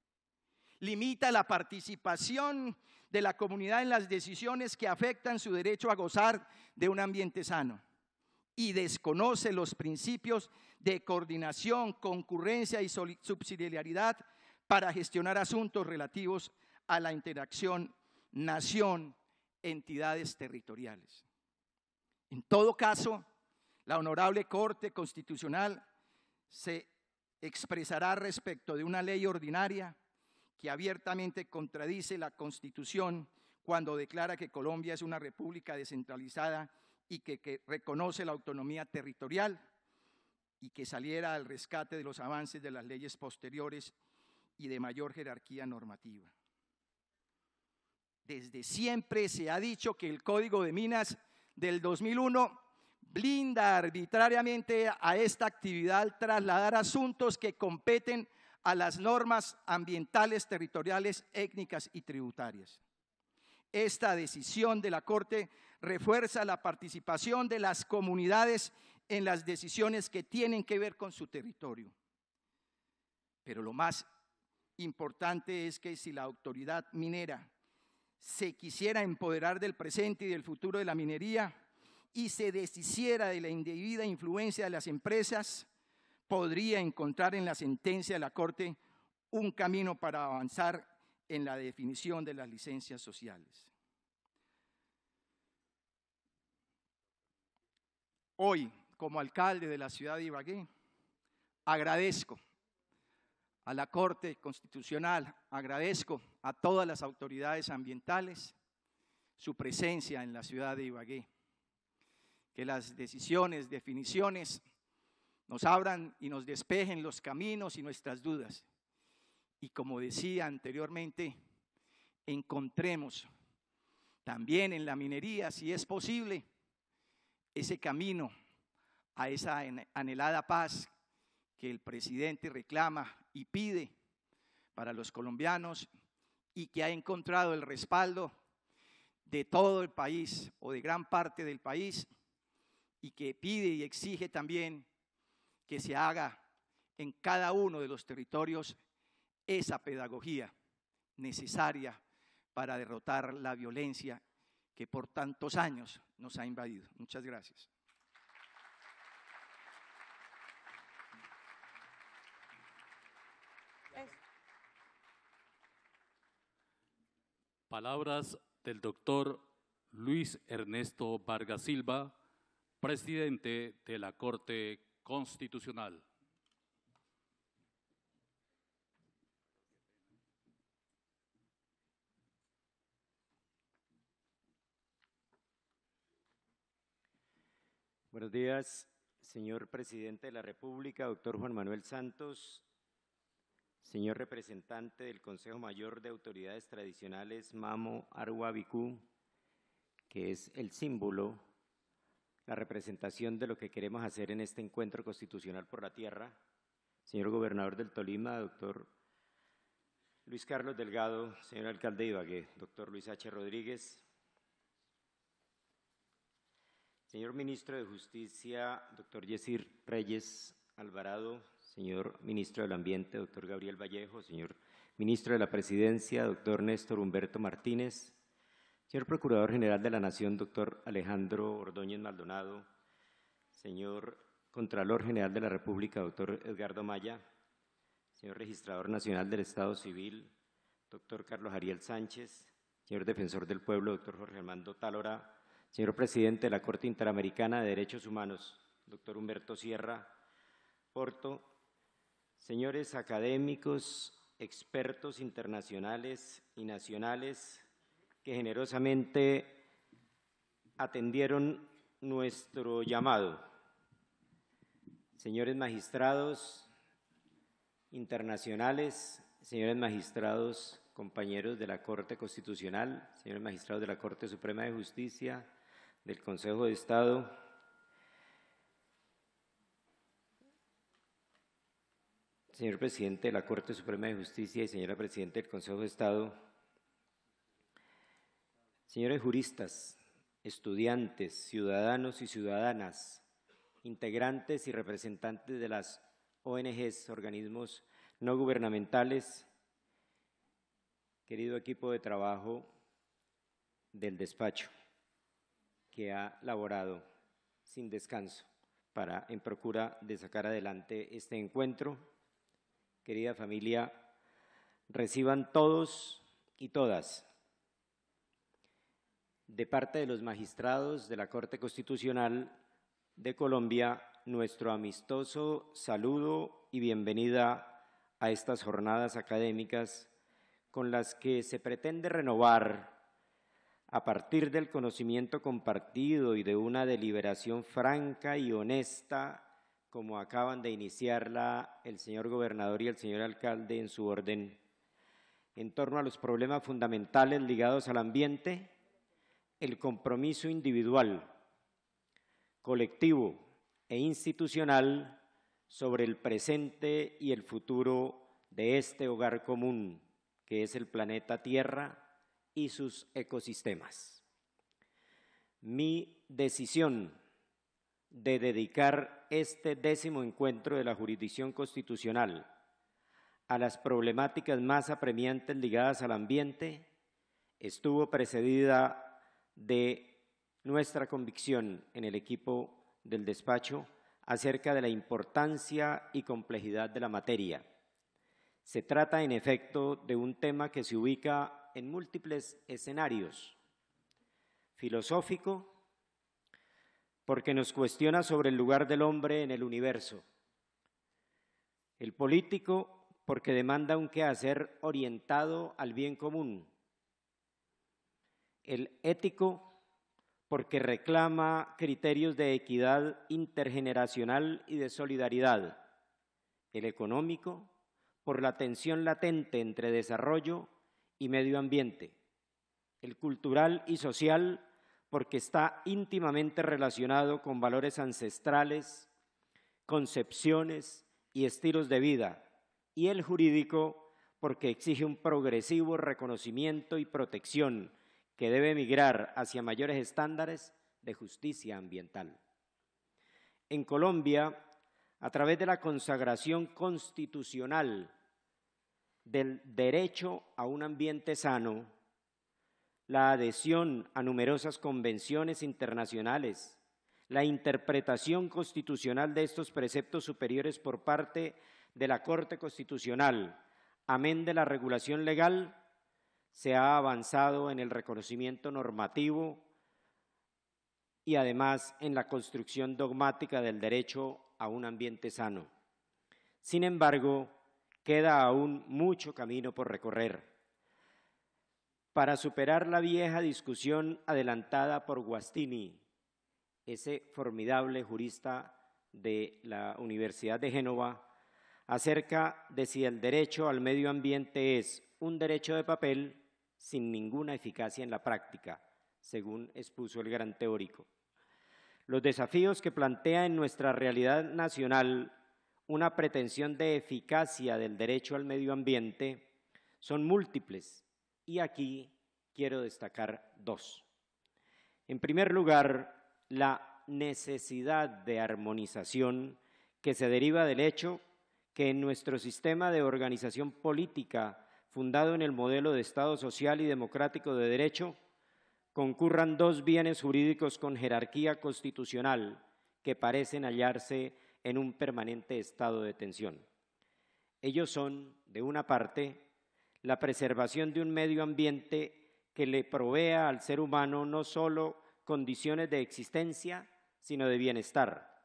Limita la participación de la comunidad en las decisiones que afectan su derecho a gozar de un ambiente sano y desconoce los principios de coordinación, concurrencia y subsidiariedad para gestionar asuntos relativos a la interacción nación-entidades territoriales. En todo caso, la Honorable Corte Constitucional se expresará respecto de una ley ordinaria que abiertamente contradice la Constitución cuando declara que Colombia es una república descentralizada y que reconoce la autonomía territorial y que saliera al rescate de los avances de las leyes posteriores y de mayor jerarquía normativa. Desde siempre se ha dicho que el Código de Minas del 2001 blinda arbitrariamente a esta actividad al trasladar asuntos que competen a las normas ambientales, territoriales, étnicas y tributarias. Esta decisión de la Corte refuerza la participación de las comunidades en las decisiones que tienen que ver con su territorio. Pero lo más importante es que si la autoridad minera se quisiera empoderar del presente y del futuro de la minería y se deshiciera de la indebida influencia de las empresas, podría encontrar en la sentencia de la Corte un camino para avanzar en la definición de las licencias sociales. Hoy, como alcalde de la ciudad de Ibagué, agradezco a la Corte Constitucional, agradezco a todas las autoridades ambientales su presencia en la ciudad de Ibagué. Que las decisiones, definiciones nos abran y nos despejen los caminos y nuestras dudas. Y como decía anteriormente, encontremos también en la minería, si es posible, ese camino a esa anhelada paz que el presidente reclama y pide para los colombianos y que ha encontrado el respaldo de todo el país o de gran parte del país y que pide y exige también que se haga en cada uno de los territorios esa pedagogía necesaria para derrotar la violencia que por tantos años nos ha invadido. Muchas gracias. Palabras del doctor Luis Ernesto Vargas Silva, presidente de la Corte Constitucional. Buenos días, señor presidente de la República, doctor Juan Manuel Santos, señor representante del Consejo Mayor de Autoridades Tradicionales, Mamo Arua Bicú, que es el símbolo, la representación de lo que queremos hacer en este encuentro constitucional por la tierra, señor gobernador del Tolima, doctor Luis Carlos Delgado, señor alcalde de Ibagué, doctor Luis H. Rodríguez, señor ministro de Justicia, doctor Yesir Reyes Alvarado, señor ministro del Ambiente, doctor Gabriel Vallejo, señor ministro de la Presidencia, doctor Néstor Humberto Martínez, señor Procurador General de la Nación, doctor Alejandro Ordóñez Maldonado, señor Contralor General de la República, doctor Edgardo Maya, señor Registrador Nacional del Estado Civil, doctor Carlos Ariel Sánchez, señor Defensor del Pueblo, doctor Jorge Armando Tálora, señor Presidente de la Corte Interamericana de Derechos Humanos, doctor Humberto Sierra Porto, señores académicos, expertos internacionales y nacionales que generosamente atendieron nuestro llamado, señores magistrados internacionales, señores magistrados, compañeros de la Corte Constitucional, señores magistrados de la Corte Suprema de Justicia, del Consejo de Estado, señor presidente de la Corte Suprema de Justicia y señora presidenta del Consejo de Estado, señores juristas, estudiantes, ciudadanos y ciudadanas, integrantes y representantes de las ONGs, organismos no gubernamentales, querido equipo de trabajo del despacho que ha laborado sin descanso en procura de sacar adelante este encuentro. Querida familia, reciban todos y todas, de parte de los magistrados de la Corte Constitucional de Colombia, nuestro amistoso saludo y bienvenida a estas jornadas académicas con las que se pretende renovar, a partir del conocimiento compartido y de una deliberación franca y honesta, como acaban de iniciarla el señor gobernador y el señor alcalde en su orden, en torno a los problemas fundamentales ligados al ambiente, el compromiso individual, colectivo e institucional sobre el presente y el futuro de este hogar común, que es el planeta Tierra y sus ecosistemas. Mi decisión de dedicar este 10º encuentro de la jurisdicción constitucional a las problemáticas más apremiantes ligadas al ambiente estuvo precedida de nuestra convicción en el equipo del despacho acerca de la importancia y complejidad de la materia. Se trata, en efecto, de un tema que se ubica en múltiples escenarios. Filosófico, porque nos cuestiona sobre el lugar del hombre en el universo. El político, porque demanda un quehacer orientado al bien común. El ético, porque reclama criterios de equidad intergeneracional y de solidaridad. El económico, por la tensión latente entre desarrollo y medio ambiente. El cultural y social, porque está íntimamente relacionado con valores ancestrales, concepciones y estilos de vida. Y el jurídico, porque exige un progresivo reconocimiento y protección que debe migrar hacia mayores estándares de justicia ambiental. En Colombia, a través de la consagración constitucional del derecho a un ambiente sano, la adhesión a numerosas convenciones internacionales, la interpretación constitucional de estos preceptos superiores por parte de la Corte Constitucional, amén de la regulación legal, se ha avanzado en el reconocimiento normativo y además en la construcción dogmática del derecho a un ambiente sano. Sin embargo, queda aún mucho camino por recorrer. Para superar la vieja discusión adelantada por Guastini, ese formidable jurista de la Universidad de Génova, acerca de si el derecho al medio ambiente es un derecho de papel sin ninguna eficacia en la práctica, según expuso el gran teórico. Los desafíos que plantea en nuestra realidad nacional una pretensión de eficacia del derecho al medio ambiente son múltiples y aquí quiero destacar dos. En primer lugar, la necesidad de armonización que se deriva del hecho que en nuestro sistema de organización política fundado en el modelo de Estado social y democrático de derecho, concurran dos bienes jurídicos con jerarquía constitucional que parecen hallarse en un permanente estado de tensión. Ellos son, de una parte, la preservación de un medio ambiente que le provea al ser humano no solo condiciones de existencia, sino de bienestar,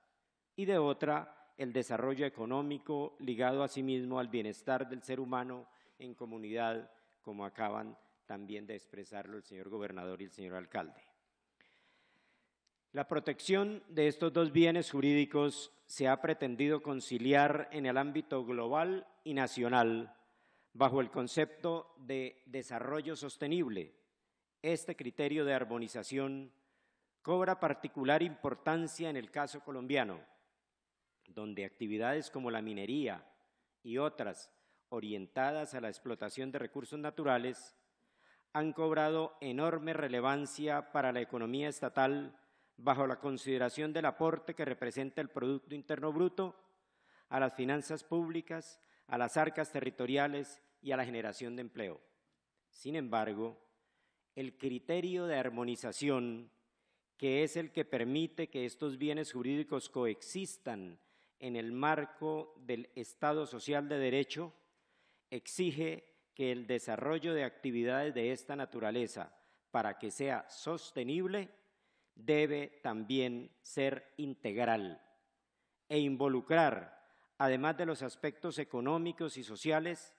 y de otra, el desarrollo económico ligado asimismo al bienestar del ser humano en comunidad, como acaban también de expresarlo el señor gobernador y el señor alcalde. La protección de estos dos bienes jurídicos se ha pretendido conciliar en el ámbito global y nacional bajo el concepto de desarrollo sostenible. Este criterio de armonización cobra particular importancia en el caso colombiano, donde actividades como la minería y otras orientadas a la explotación de recursos naturales han cobrado enorme relevancia para la economía estatal bajo la consideración del aporte que representa el Producto Interno Bruto a las finanzas públicas, a las arcas territoriales y a la generación de empleo. Sin embargo, el criterio de armonización, que es el que permite que estos bienes jurídicos coexistan en el marco del Estado social de derecho, exige que el desarrollo de actividades de esta naturaleza, para que sea sostenible, debe también ser integral e involucrar, además de los aspectos económicos y sociales,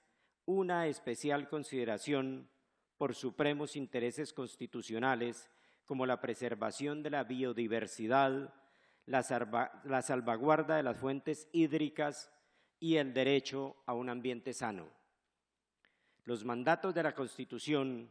una especial consideración por supremos intereses constitucionales como la preservación de la biodiversidad, la salvaguarda de las fuentes hídricas y el derecho a un ambiente sano. Los mandatos de la Constitución,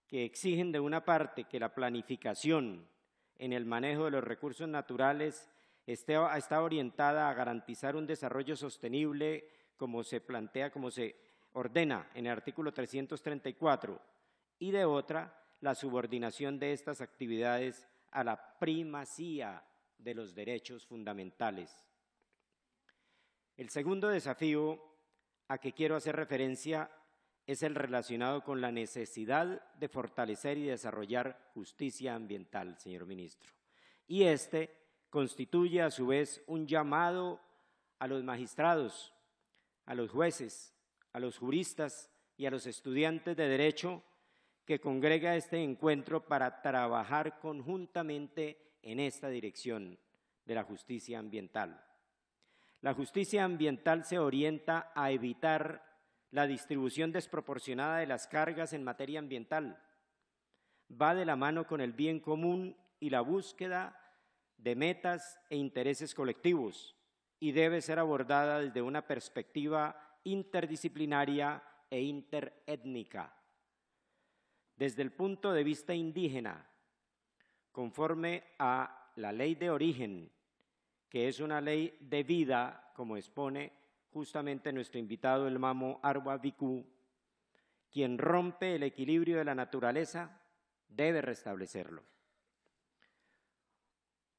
que exigen de una parte que la planificación en el manejo de los recursos naturales está orientada a garantizar un desarrollo sostenible como se plantea, como se ordena en el artículo 334, y de otra, la subordinación de estas actividades a la primacía de los derechos fundamentales. El segundo desafío a que quiero hacer referencia es el relacionado con la necesidad de fortalecer y desarrollar justicia ambiental, señor ministro. Y este constituye a su vez un llamado a los magistrados, a los jueces, a los juristas y a los estudiantes de Derecho que congrega este encuentro para trabajar conjuntamente en esta dirección de la justicia ambiental. La justicia ambiental se orienta a evitar la distribución desproporcionada de las cargas en materia ambiental. Va de la mano con el bien común y la búsqueda de metas e intereses colectivos y debe ser abordada desde una perspectiva interdisciplinaria e interétnica. Desde el punto de vista indígena, conforme a la ley de origen, que es una ley de vida, como expone justamente nuestro invitado el Mamo Arwa Bikú, quien rompe el equilibrio de la naturaleza debe restablecerlo.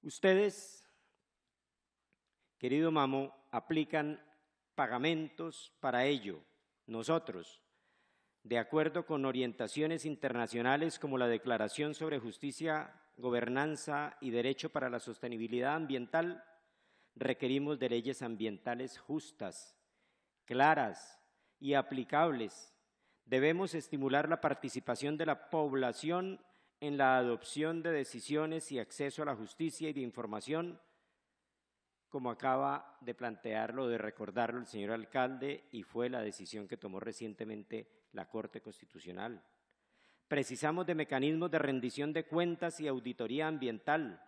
Ustedes, querido Mamo, aplican pagamentos para ello. Nosotros, de acuerdo con orientaciones internacionales como la Declaración sobre Justicia, Gobernanza y Derecho para la Sostenibilidad Ambiental, requerimos de leyes ambientales justas, claras y aplicables. Debemos estimular la participación de la población en la adopción de decisiones y acceso a la justicia y de información, como acaba de plantearlo, de recordarlo el señor alcalde, y fue la decisión que tomó recientemente la Corte Constitucional. Precisamos de mecanismos de rendición de cuentas y auditoría ambiental.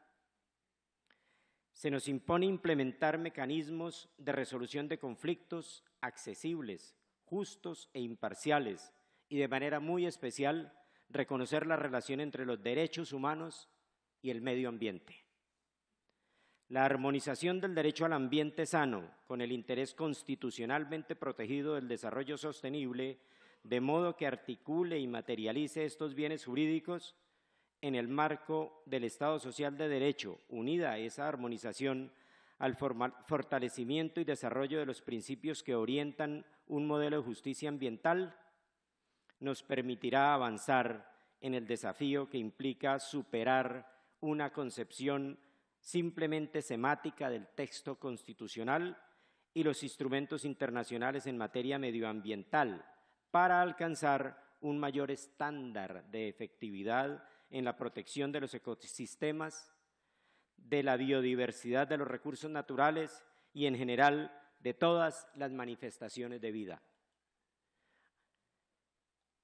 Se nos impone implementar mecanismos de resolución de conflictos accesibles, justos e imparciales, y de manera muy especial reconocer la relación entre los derechos humanos y el medio ambiente. La armonización del derecho al ambiente sano con el interés constitucionalmente protegido del desarrollo sostenible, de modo que articule y materialice estos bienes jurídicos en el marco del Estado Social de Derecho, unida a esa armonización al fortalecimiento y desarrollo de los principios que orientan un modelo de justicia ambiental, nos permitirá avanzar en el desafío que implica superar una concepción simplemente semática del texto constitucional y los instrumentos internacionales en materia medioambiental para alcanzar un mayor estándar de efectividad en la protección de los ecosistemas, de la biodiversidad de los recursos naturales y en general de todas las manifestaciones de vida.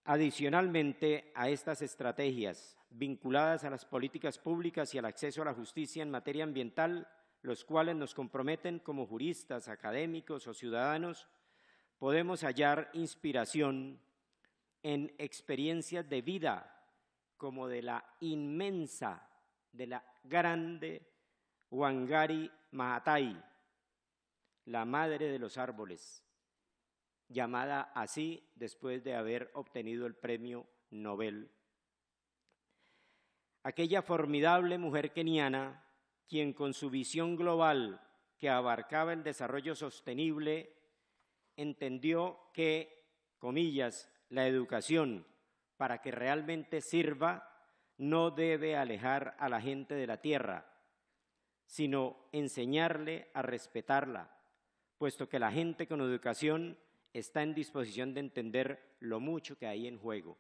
Adicionalmente a estas estrategias vinculadas a las políticas públicas y al acceso a la justicia en materia ambiental, los cuales nos comprometen como juristas, académicos o ciudadanos, podemos hallar inspiración en experiencias de vida como de la inmensa, de la grande Wangari Maathai, la madre de los árboles, llamada así después de haber obtenido el premio Nobel. Aquella formidable mujer keniana, quien con su visión global que abarcaba el desarrollo sostenible, entendió que, comillas, la educación, para que realmente sirva, no debe alejar a la gente de la tierra, sino enseñarle a respetarla, puesto que la gente con educación está en disposición de entender lo mucho que hay en juego.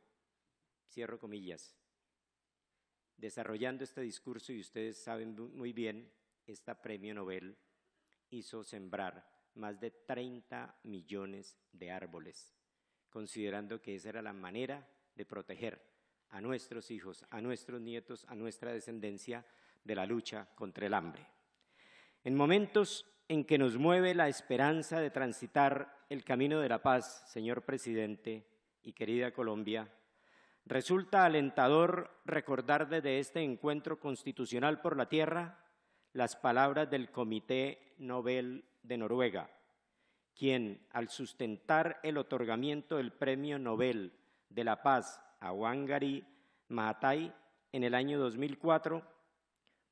Cierro comillas. Desarrollando este discurso, y ustedes saben muy bien, esta premio Nobel hizo sembrar más de 30 millones de árboles, considerando que esa era la manera de proteger a nuestros hijos, a nuestros nietos, a nuestra descendencia de la lucha contra el hambre. En momentos en que nos mueve la esperanza de transitar el camino de la paz, señor presidente y querida Colombia, resulta alentador recordar desde este encuentro constitucional por la tierra las palabras del Comité Nobel de Noruega, quien, al sustentar el otorgamiento del Premio Nobel de la Paz a Wangari Maathai en el año 2004,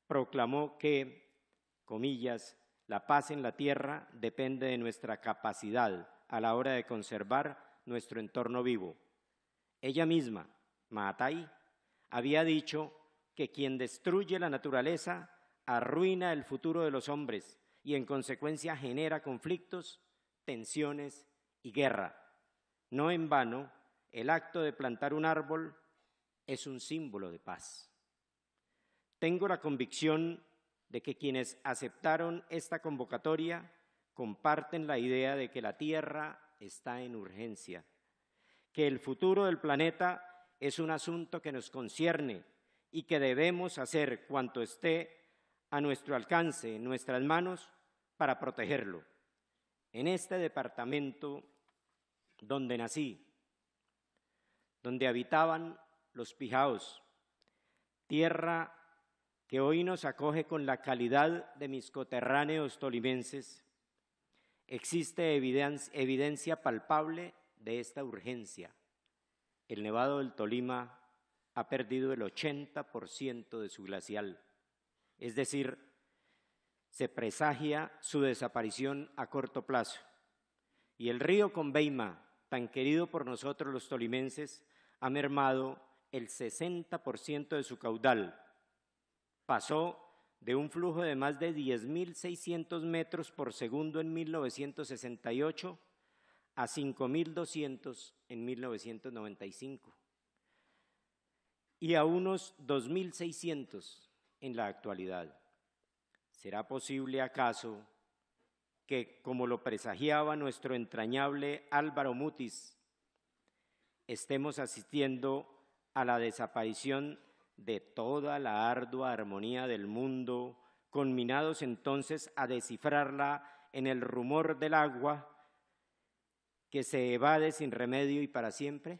proclamó que, comillas, la paz en la tierra depende de nuestra capacidad a la hora de conservar nuestro entorno vivo. Ella misma, Maathai, había dicho que quien destruye la naturaleza arruina el futuro de los hombres y en consecuencia genera conflictos, tensiones y guerra. No en vano, el acto de plantar un árbol es un símbolo de paz. Tengo la convicción de que quienes aceptaron esta convocatoria comparten la idea de que la Tierra está en urgencia, que el futuro del planeta es un asunto que nos concierne y que debemos hacer cuanto esté a nuestro alcance, en nuestras manos, para protegerlo. En este departamento donde nací, donde habitaban los pijaos, tierra que hoy nos acoge con la calidad de mis coterráneos tolimenses, existe evidencia palpable de esta urgencia. El Nevado del Tolima ha perdido el 80% de su glacial, es decir, se presagia su desaparición a corto plazo. Y el río Conveima, tan querido por nosotros los tolimenses, ha mermado el 60% de su caudal. Pasó de un flujo de más de 10.600 metros por segundo en 1968 a 5.200 en 1995 y a unos 2.600 en la actualidad. ¿Será posible acaso que, como lo presagiaba nuestro entrañable Álvaro Mutis, estemos asistiendo a la desaparición de toda la ardua armonía del mundo, conminados entonces a descifrarla en el rumor del agua que se evade sin remedio y para siempre?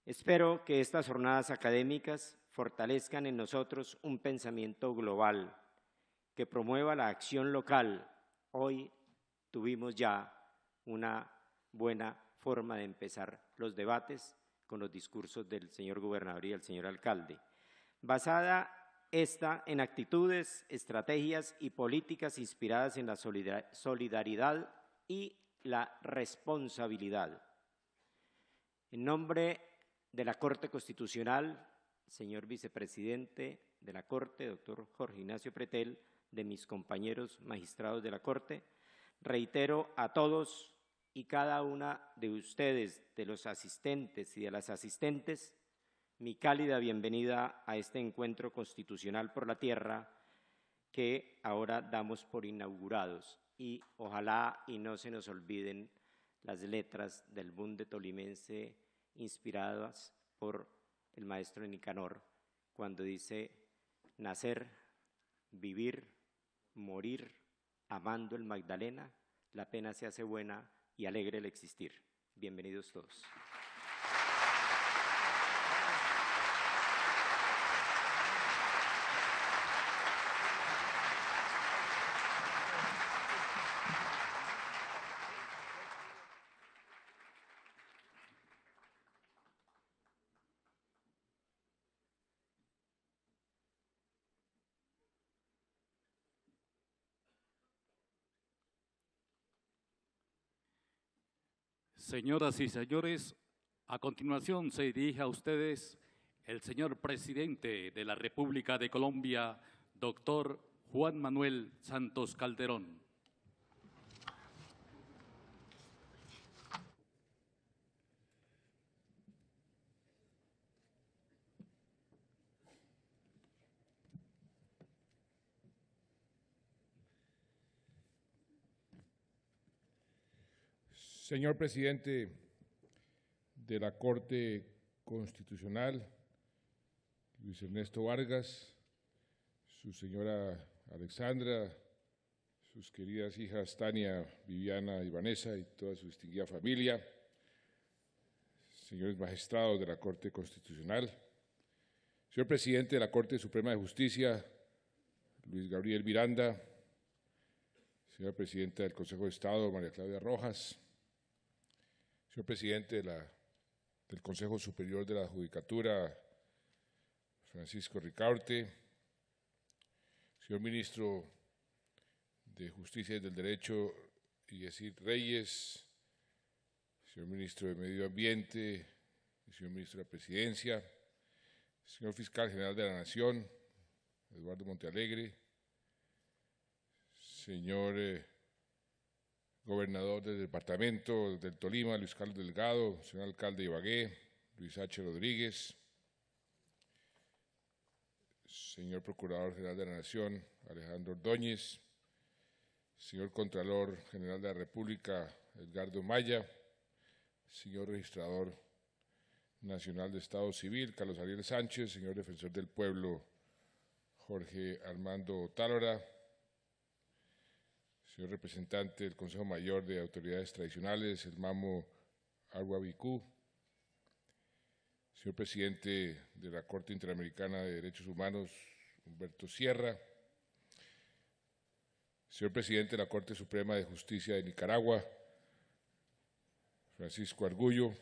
Espero que estas jornadas académicas fortalezcan en nosotros un pensamiento global que promueva la acción local. Hoy tuvimos ya una buena forma de empezar los debates con los discursos del señor gobernador y del señor alcalde, basada esta en actitudes, estrategias y políticas inspiradas en la solidaridad y la responsabilidad. En nombre de la Corte Constitucional, señor vicepresidente de la Corte, doctor Jorge Ignacio Pretel, de mis compañeros magistrados de la Corte, reitero a todos y cada una de ustedes, de los asistentes y de las asistentes, mi cálida bienvenida a este encuentro constitucional por la tierra que ahora damos por inaugurados, y ojalá y no se nos olviden las letras del bunde tolimense inspiradas por el maestro Nicanor, cuando dice: nacer, vivir, morir, amando el Magdalena, la pena se hace buena y alegre el existir. Bienvenidos todos. Señoras y señores, a continuación se dirige a ustedes el señor presidente de la República de Colombia, doctor Juan Manuel Santos Calderón. Señor presidente de la Corte Constitucional, Luis Ernesto Vargas, su señora Alexandra, sus queridas hijas Tania, Viviana y Vanessa y toda su distinguida familia, señores magistrados de la Corte Constitucional, señor presidente de la Corte Suprema de Justicia, Luis Gabriel Miranda, señora presidenta del Consejo de Estado, María Claudia Rojas, señor presidente del Consejo Superior de la Judicatura, Francisco Ricaurte, señor ministro de Justicia y del Derecho, Yesir Reyes, señor ministro de Medio Ambiente, señor ministro de la Presidencia, señor fiscal general de la Nación, Eduardo Montealegre, señor gobernador del departamento del Tolima, Luis Carlos Delgado, señor alcalde de Ibagué, Luis H. Rodríguez, señor procurador general de la Nación, Alejandro Ordóñez, señor Contralor General de la República, Edgardo Maya, señor Registrador Nacional de Estado Civil, Carlos Ariel Sánchez, señor Defensor del Pueblo, Jorge Armando Tálora, señor representante del Consejo Mayor de Autoridades Tradicionales, el Mamo Aguabicú, señor presidente de la Corte Interamericana de Derechos Humanos, Humberto Sierra, señor presidente de la Corte Suprema de Justicia de Nicaragua, Francisco Argullo,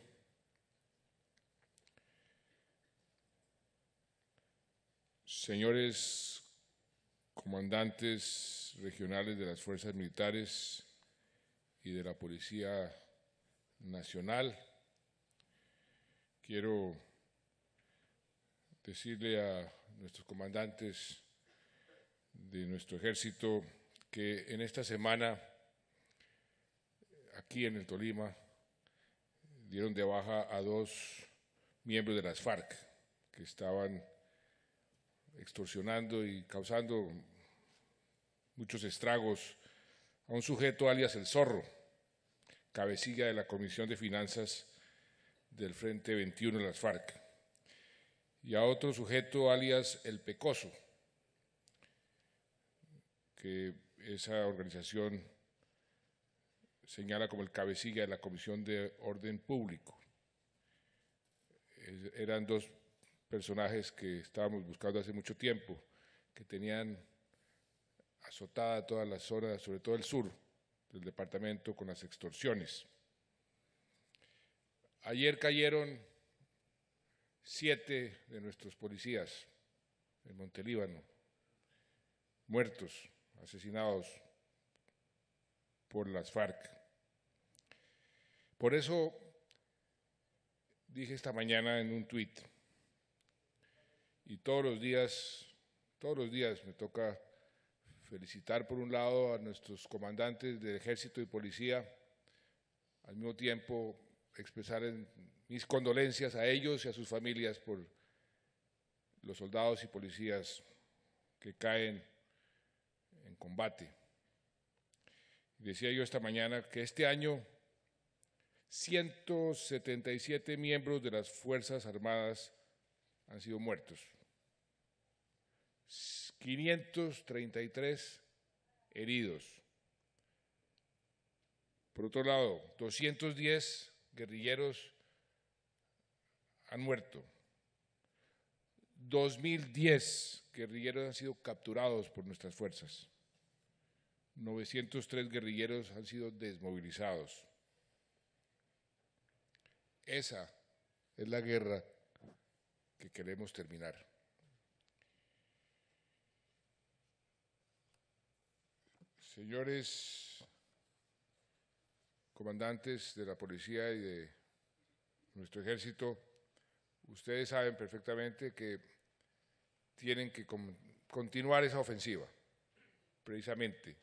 señores comandantes regionales de las fuerzas militares y de la Policía Nacional, quiero decirle a nuestros comandantes de nuestro ejército que en esta semana, aquí en el Tolima, dieron de baja a 2 miembros de las FARC que estaban extorsionando y causando muchos estragos a un sujeto alias El Zorro, cabecilla de la Comisión de Finanzas del Frente 21 de las FARC, y a otro sujeto alias El Pecoso, que esa organización señala como el cabecilla de la Comisión de Orden Público. Eran 2 personajes que estábamos buscando hace mucho tiempo, que tenían azotada todas las zonas, sobre todo el sur del departamento, con las extorsiones. Ayer cayeron 7 de nuestros policías en Montelíbano, muertos, asesinados por las FARC. Por eso dije esta mañana en un tuit, y todos los días me toca felicitar por un lado a nuestros comandantes de ejército y policía, al mismo tiempo expresar mis condolencias a ellos y a sus familias por los soldados y policías que caen en combate. Decía yo esta mañana que este año 177 miembros de las Fuerzas Armadas han sido muertos, 533 heridos. Por otro lado, 210 guerrilleros han muerto, 2010 guerrilleros han sido capturados por nuestras fuerzas, 903 guerrilleros han sido desmovilizados. Esa es la guerra que queremos terminar. Señores comandantes de la policía y de nuestro ejército, ustedes saben perfectamente que tienen que continuar esa ofensiva, precisamente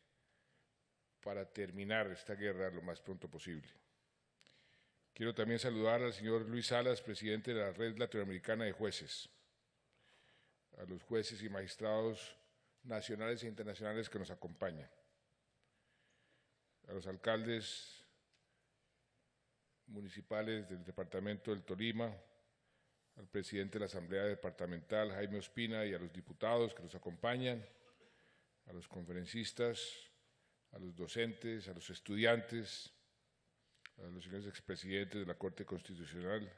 para terminar esta guerra lo más pronto posible. Quiero también saludar al señor Luis Salas, presidente de la Red Latinoamericana de Jueces, a los jueces y magistrados nacionales e internacionales que nos acompañan, a los alcaldes municipales del departamento del Tolima, al presidente de la Asamblea Departamental, Jaime Ospina, y a los diputados que nos acompañan, a los conferencistas, a los docentes, a los estudiantes, a los señores expresidentes de la Corte Constitucional,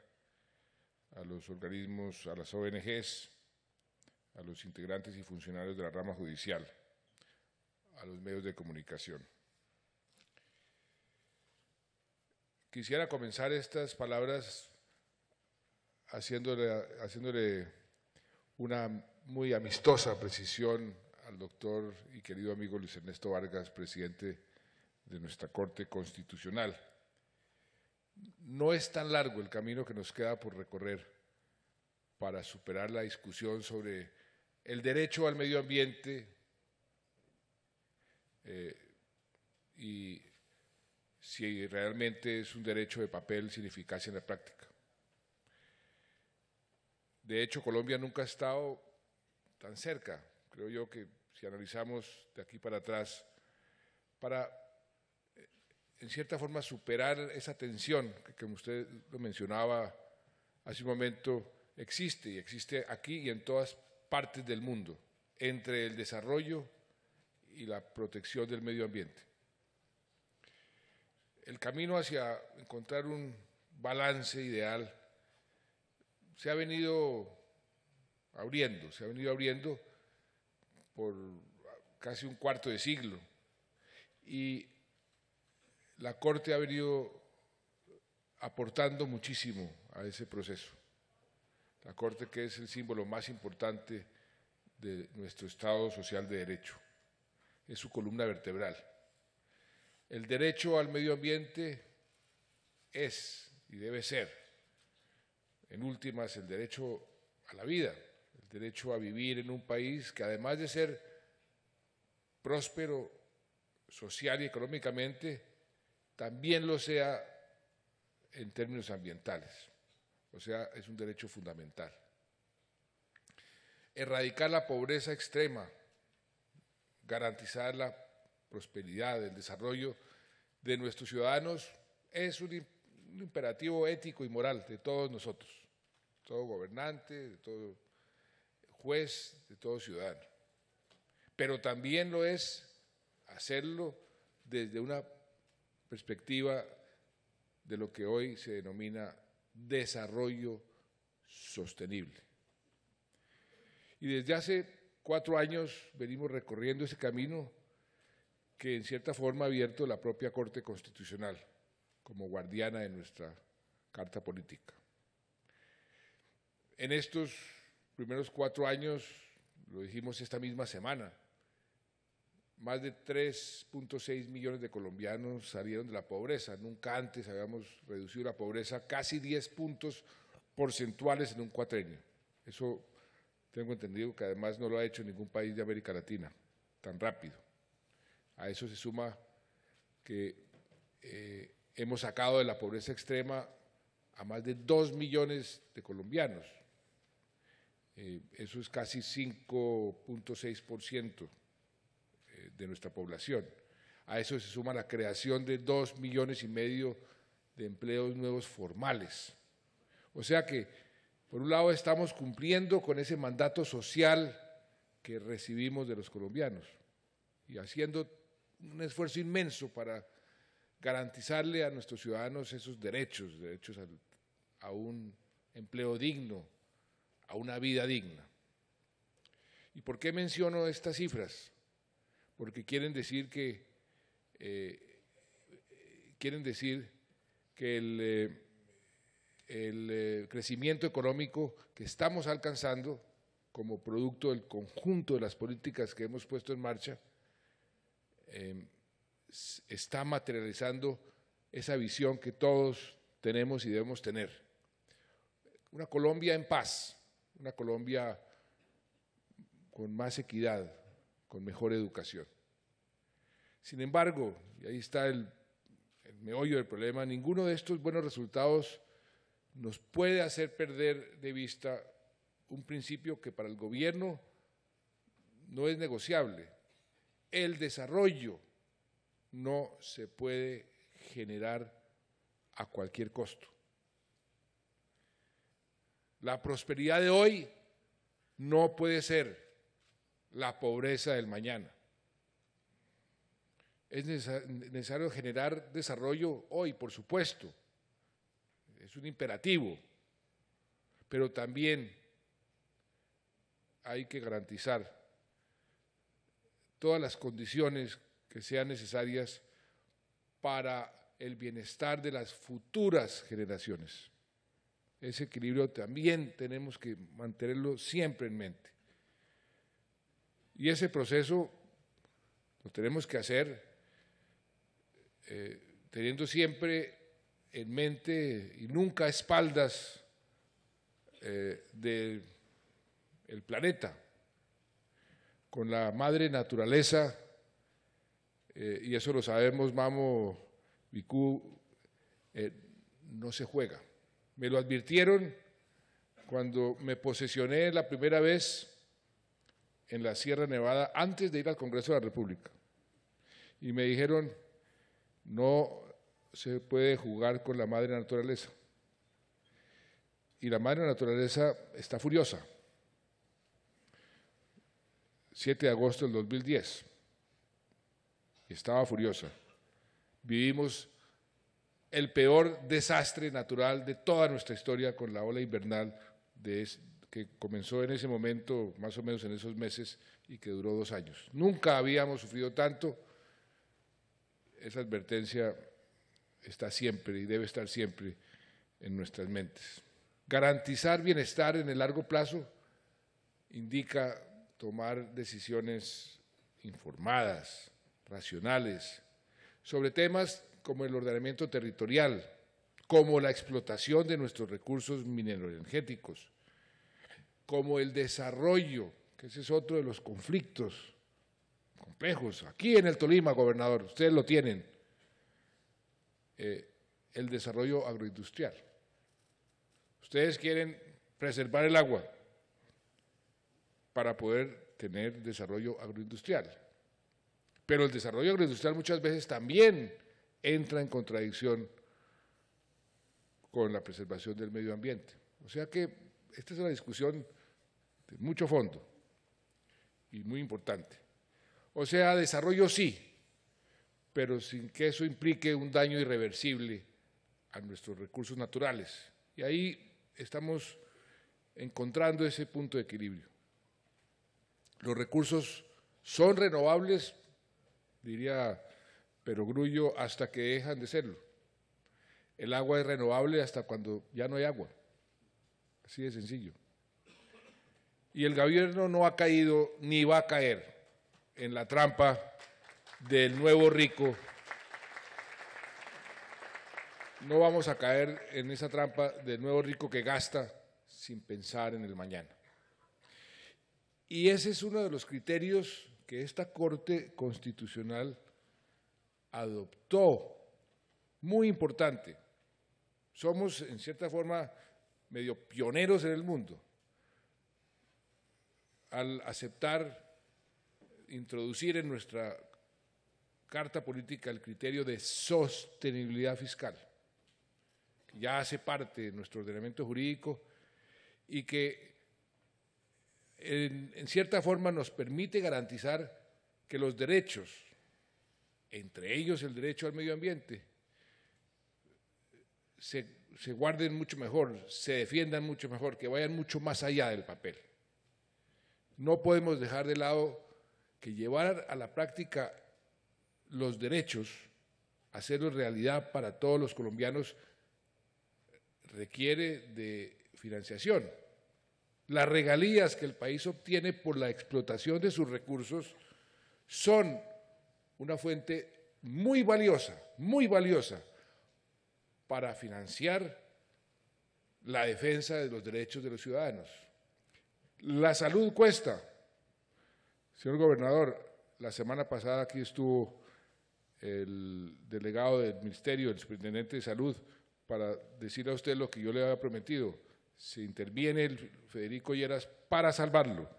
a los organismos, a las ONGs, a los integrantes y funcionarios de la rama judicial, a los medios de comunicación. quisiera comenzar estas palabras haciéndole una muy amistosa precisión al doctor y querido amigo Luis Ernesto Vargas, presidente de nuestra Corte Constitucional. No es tan largo el camino que nos queda por recorrer para superar la discusión sobre el derecho al medio ambiente y si realmente es un derecho de papel sin eficacia en la práctica. De hecho, Colombia nunca ha estado tan cerca, creo yo, que si analizamos de aquí para atrás, para, en cierta forma, superar esa tensión que, como usted lo mencionaba hace un momento, existe aquí y en todas partes del mundo, entre el desarrollo y la protección del medio ambiente. El camino hacia encontrar un balance ideal se ha venido abriendo por casi un cuarto de siglo y la Corte ha venido aportando muchísimo a ese proceso. La Corte, que es el símbolo más importante de nuestro Estado social de derecho, es su columna vertebral. El derecho al medio ambiente es y debe ser, en últimas, el derecho a la vida, el derecho a vivir en un país que, además de ser próspero social y económicamente, también lo sea en términos ambientales. O sea, es un derecho fundamental. Erradicar la pobreza extrema, garantizar la prosperidad, el desarrollo de nuestros ciudadanos es un imperativo ético y moral de todos nosotros, todo gobernante, de todo juez, de todo ciudadano. Pero también lo es hacerlo desde una perspectiva de lo que hoy se denomina desarrollo sostenible. Y desde hace 4 años venimos recorriendo ese camino que en cierta forma ha abierto la propia Corte Constitucional como guardiana de nuestra Carta Política. En estos primeros 4 años, lo dijimos esta misma semana, más de 3.6 millones de colombianos salieron de la pobreza. Nunca antes habíamos reducido la pobreza casi 10 puntos porcentuales en un cuatrenio. Eso tengo entendido que además no lo ha hecho ningún país de América Latina tan rápido. A eso se suma que hemos sacado de la pobreza extrema a más de 2 millones de colombianos. Eso es casi 5.6% de nuestra población. A eso se suma la creación de 2,5 millones de empleos nuevos formales. O sea que, por un lado, estamos cumpliendo con ese mandato social que recibimos de los colombianos y haciendo un esfuerzo inmenso para garantizarle a nuestros ciudadanos esos derechos a un empleo digno, a una vida digna. ¿Y por qué menciono estas cifras? Porque quieren decir que el crecimiento económico que estamos alcanzando como producto del conjunto de las políticas que hemos puesto en marcha está materializando esa visión que todos tenemos y debemos tener. Una Colombia en paz, una Colombia con más equidad, con mejor educación. Sin embargo, y ahí está el meollo del problema, ninguno de estos buenos resultados nos puede hacer perder de vista un principio que para el gobierno no es negociable. El desarrollo no se puede generar a cualquier costo. La prosperidad de hoy no puede ser la pobreza del mañana. Es necesario generar desarrollo hoy, por supuesto, es un imperativo, pero también hay que garantizar todas las condiciones que sean necesarias para el bienestar de las futuras generaciones. Ese equilibrio también tenemos que mantenerlo siempre en mente. Y ese proceso lo tenemos que hacer teniendo siempre en mente y nunca a espaldas del planeta, con la madre naturaleza, y eso lo sabemos, Mamo, Vicú, no se juega. Me lo advirtieron cuando me posesioné la primera vez en la Sierra Nevada antes de ir al Congreso de la República. Y me dijeron, no se puede jugar con la madre naturaleza. Y la madre naturaleza está furiosa. 7 de agosto del 2010. Estaba furiosa. Vivimos el peor desastre natural de toda nuestra historia con la ola invernal que comenzó en ese momento, más o menos en esos meses, y que duró 2 años. Nunca habíamos sufrido tanto. Esa advertencia está siempre y debe estar siempre en nuestras mentes. Garantizar bienestar en el largo plazo indica tomar decisiones informadas, racionales, sobre temas como el ordenamiento territorial, como la explotación de nuestros recursos mineroenergéticos, como el desarrollo, que ese es otro de los conflictos complejos. Aquí en el Tolima, gobernador, ustedes lo tienen, el desarrollo agroindustrial. Ustedes quieren preservar el agua para poder tener desarrollo agroindustrial. Pero el desarrollo agroindustrial muchas veces también entra en contradicción con la preservación del medio ambiente. O sea que esta es una discusión de mucho fondo y muy importante. O sea, desarrollo sí, pero sin que eso implique un daño irreversible a nuestros recursos naturales. Y ahí estamos encontrando ese punto de equilibrio. Los recursos son renovables, diría Perogrullo, hasta que dejan de serlo. El agua es renovable hasta cuando ya no hay agua. Así de sencillo. Y el gobierno no ha caído ni va a caer en la trampa del nuevo rico. No vamos a caer en esa trampa del nuevo rico que gasta sin pensar en el mañana. Y ese es uno de los criterios que esta Corte Constitucional adoptó, muy importante. Somos, en cierta forma, medio pioneros en el mundo al aceptar, introducir en nuestra Carta Política el criterio de sostenibilidad fiscal, que ya hace parte de nuestro ordenamiento jurídico y que en cierta forma nos permite garantizar que los derechos, entre ellos el derecho al medio ambiente, se guarden mucho mejor, se defiendan mucho mejor, que vayan mucho más allá del papel. No podemos dejar de lado que llevar a la práctica los derechos, hacerlos realidad para todos los colombianos, requiere de financiación. Las regalías que el país obtiene por la explotación de sus recursos son una fuente muy valiosa para financiar la defensa de los derechos de los ciudadanos. La salud cuesta. Señor gobernador, la semana pasada aquí estuvo el delegado del Ministerio, el superintendente de Salud, para decirle a usted lo que yo le había prometido. Se interviene el Federico Lleras para salvarlo.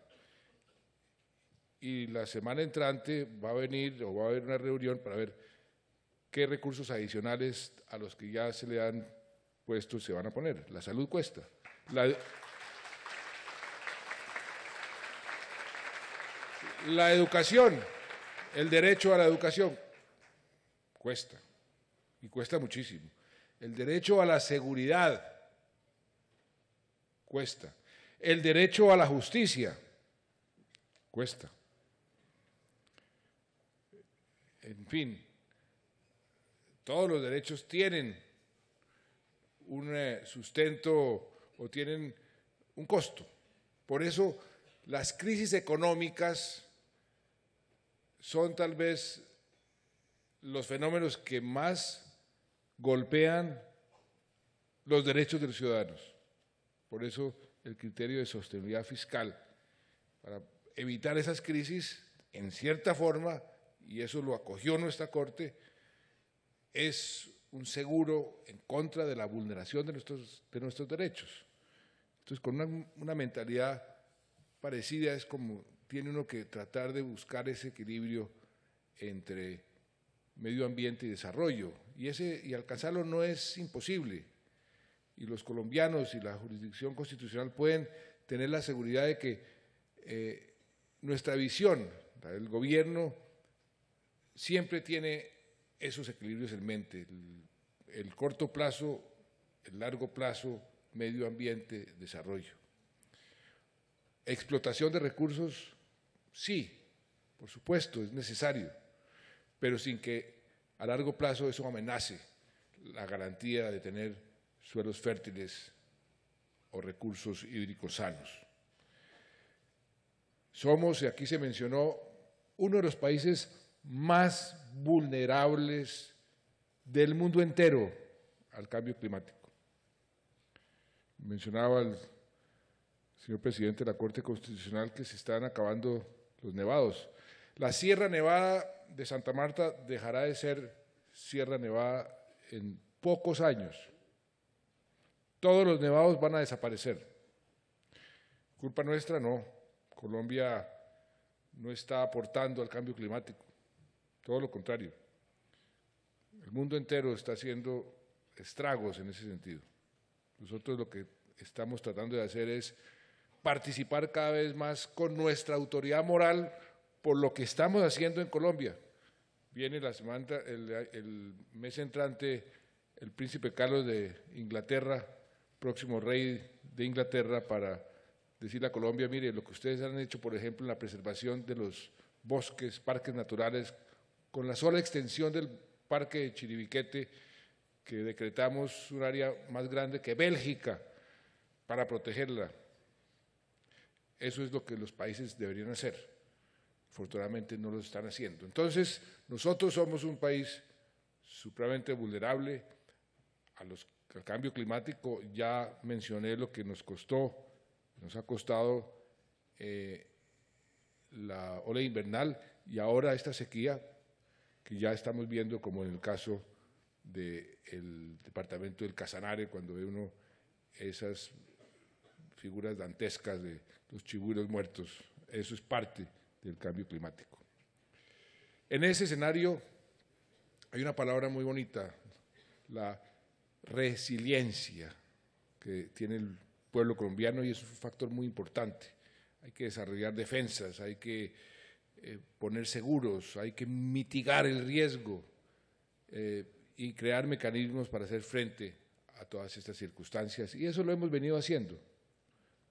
Y la semana entrante va a venir o va a haber una reunión para ver qué recursos adicionales a los que ya se le han puesto se van a poner. La salud cuesta. La educación, el derecho a la educación, cuesta, y cuesta muchísimo. El derecho a la seguridad, cuesta. El derecho a la justicia, cuesta. En fin, todos los derechos tienen un sustento o tienen un costo. Por eso las crisis económicas son tal vez los fenómenos que más golpean los derechos de los ciudadanos. Por eso el criterio de sostenibilidad fiscal, para evitar esas crisis, en cierta forma, y eso lo acogió nuestra Corte, es un seguro en contra de la vulneración de nuestros derechos. Entonces, con una mentalidad parecida es como tiene uno que tratar de buscar ese equilibrio entre medio ambiente y desarrollo, y alcanzarlo no es imposible. Y los colombianos y la jurisdicción constitucional pueden tener la seguridad de que nuestra visión, la del gobierno, siempre tiene esos equilibrios en mente, el corto plazo, el largo plazo, medio ambiente, desarrollo. Explotación de recursos, sí, por supuesto, es necesario, pero sin que a largo plazo eso amenace la garantía de tener suelos fértiles o recursos hídricos sanos. Somos, y aquí se mencionó, uno de los países más vulnerables del mundo entero al cambio climático. Mencionaba el señor presidente de la Corte Constitucional que se están acabando los nevados. La Sierra Nevada de Santa Marta dejará de ser Sierra Nevada en pocos años. Todos los nevados van a desaparecer. Culpa nuestra, no. Colombia no está aportando al cambio climático, todo lo contrario. El mundo entero está haciendo estragos en ese sentido. Nosotros lo que estamos tratando de hacer es participar cada vez más con nuestra autoridad moral por lo que estamos haciendo en Colombia. Viene la semana, el mes entrante, el príncipe Carlos de Inglaterra, próximo rey de Inglaterra, para decirle a Colombia, mire, lo que ustedes han hecho, por ejemplo, en la preservación de los bosques, parques naturales, con la sola extensión del parque de Chiribiquete, que decretamos un área más grande que Bélgica para protegerla. Eso es lo que los países deberían hacer. Afortunadamente no lo están haciendo. Entonces, nosotros somos un país supremamente vulnerable al cambio climático. Ya mencioné lo que nos ha costado la ola invernal y ahora esta sequía que ya estamos viendo, como en el caso del departamento del Casanare, cuando ve uno esas figuras dantescas de los chiburos muertos. Eso es parte del cambio climático. En ese escenario hay una palabra muy bonita, la resiliencia, que tiene el pueblo colombiano, y es un factor muy importante. Hay que desarrollar defensas, hay que poner seguros, hay que mitigar el riesgo y crear mecanismos para hacer frente a todas estas circunstancias. Y eso lo hemos venido haciendo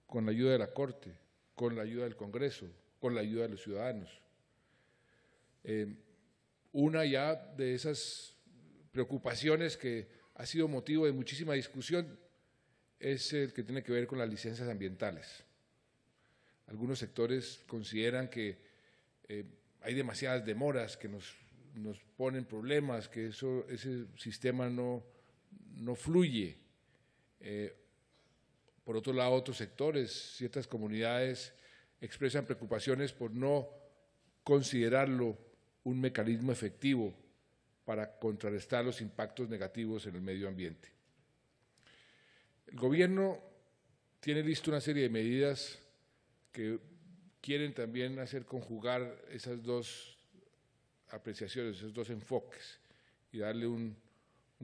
con la ayuda de la Corte, con la ayuda del Congreso, con la ayuda de los ciudadanos. Una ya de esas preocupaciones que ha sido motivo de muchísima discusión es el que tiene que ver con las licencias ambientales. Algunos sectores consideran que hay demasiadas demoras que nos ponen problemas, que ese sistema no fluye. Por otro lado, otros sectores, ciertas comunidades expresan preocupaciones por no considerarlo un mecanismo efectivo para contrarrestar los impactos negativos en el medio ambiente. El gobierno tiene listo una serie de medidas que quieren también hacer conjugar esas dos apreciaciones, esos dos enfoques, y darle un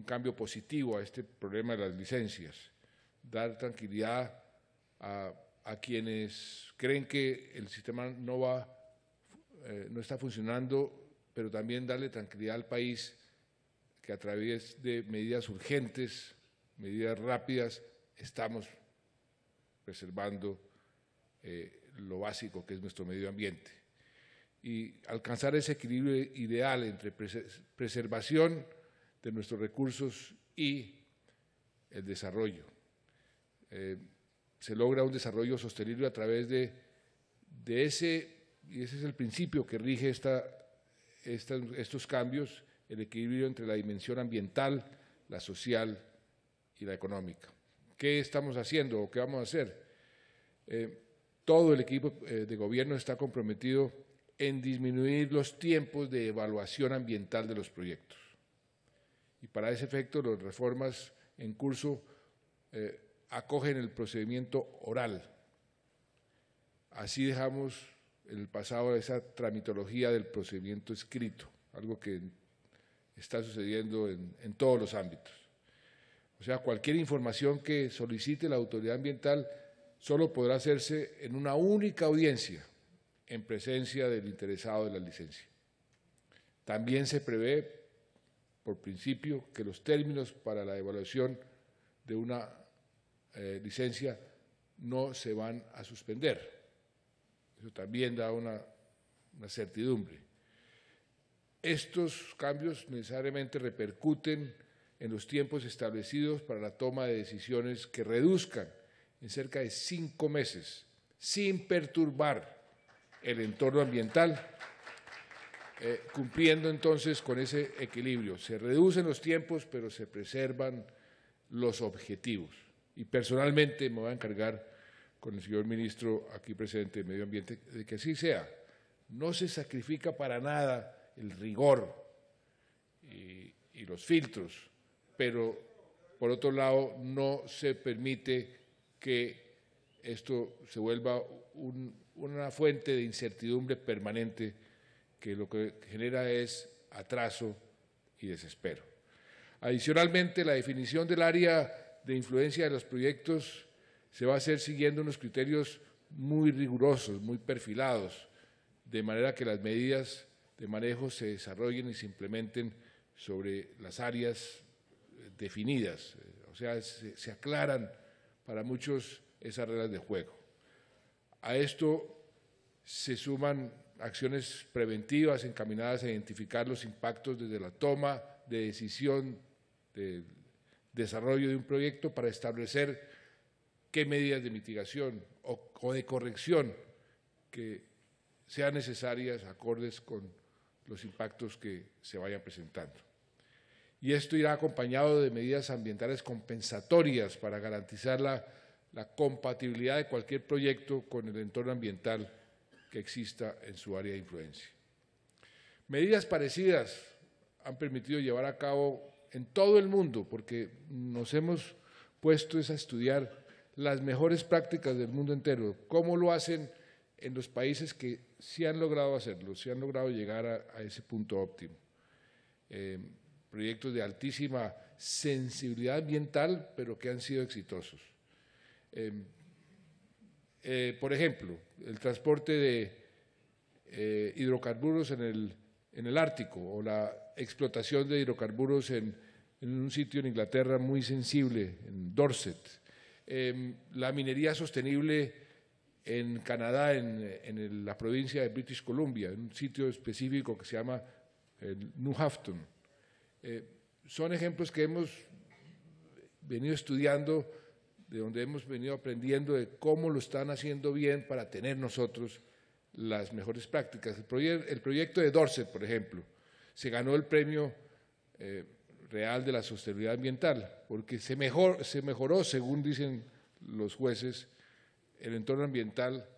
cambio positivo a este problema de las licencias, dar tranquilidad a quienes creen que el sistema no está funcionando, pero también darle tranquilidad al país que a través de medidas urgentes, medidas rápidas, estamos preservando lo básico que es nuestro medio ambiente. Y alcanzar ese equilibrio ideal entre preservación de nuestros recursos y el desarrollo. Se logra un desarrollo sostenible a través de ese, y ese es el principio que rige estos cambios, el equilibrio entre la dimensión ambiental, la social y la económica. ¿Qué estamos haciendo o qué vamos a hacer? Todo el equipo de gobierno está comprometido en disminuir los tiempos de evaluación ambiental de los proyectos. Y para ese efecto, las reformas en curso acogen el procedimiento oral. Así dejamos en el pasado esa tramitología del procedimiento escrito, algo que está sucediendo en todos los ámbitos. O sea, cualquier información que solicite la autoridad ambiental solo podrá hacerse en una única audiencia, en presencia del interesado de la licencia. También se prevé, por principio, que los términos para la evaluación de una licencia no se van a suspender. Eso también da una certidumbre. Estos cambios necesariamente repercuten en los tiempos establecidos para la toma de decisiones que reduzcan en cerca de 5 meses, sin perturbar el entorno ambiental, cumpliendo entonces con ese equilibrio. Se reducen los tiempos, pero se preservan los objetivos. Y personalmente me voy a encargar con el señor ministro aquí presente de Medio Ambiente de que así sea. No se sacrifica para nada el rigor y los filtros, pero por otro lado no se permite que esto se vuelva una fuente de incertidumbre permanente que lo que genera es atraso y desespero. Adicionalmente, la definición del área de influencia de los proyectos se va a hacer siguiendo unos criterios muy rigurosos, muy perfilados, de manera que las medidas de manejo se desarrollen y se implementen sobre las áreas definidas, o sea, se aclaran para muchos esas reglas de juego. A esto se suman acciones preventivas encaminadas a identificar los impactos desde la toma de decisión de desarrollo de un proyecto para establecer qué medidas de mitigación o de corrección que sean necesarias acordes con los impactos que se vayan presentando. Y esto irá acompañado de medidas ambientales compensatorias para garantizar la compatibilidad de cualquier proyecto con el entorno ambiental que exista en su área de influencia. Medidas parecidas han permitido llevar a cabo en todo el mundo, porque nos hemos puesto a estudiar las mejores prácticas del mundo entero, cómo lo hacen en los países que sí han logrado hacerlo, sí han logrado llegar a ese punto óptimo. Proyectos de altísima sensibilidad ambiental, pero que han sido exitosos. Por ejemplo, el transporte de hidrocarburos en el Ártico o la explotación de hidrocarburos en un sitio en Inglaterra muy sensible, en Dorset. La minería sostenible en Canadá, en la provincia de British Columbia, en un sitio específico que se llama New Afton. Son ejemplos que hemos venido estudiando, de donde hemos venido aprendiendo de cómo lo están haciendo bien para tener nosotros las mejores prácticas. El proyecto de Dorset, por ejemplo, se ganó el premio real de la sostenibilidad ambiental, porque se mejoró, según dicen los jueces, el entorno ambiental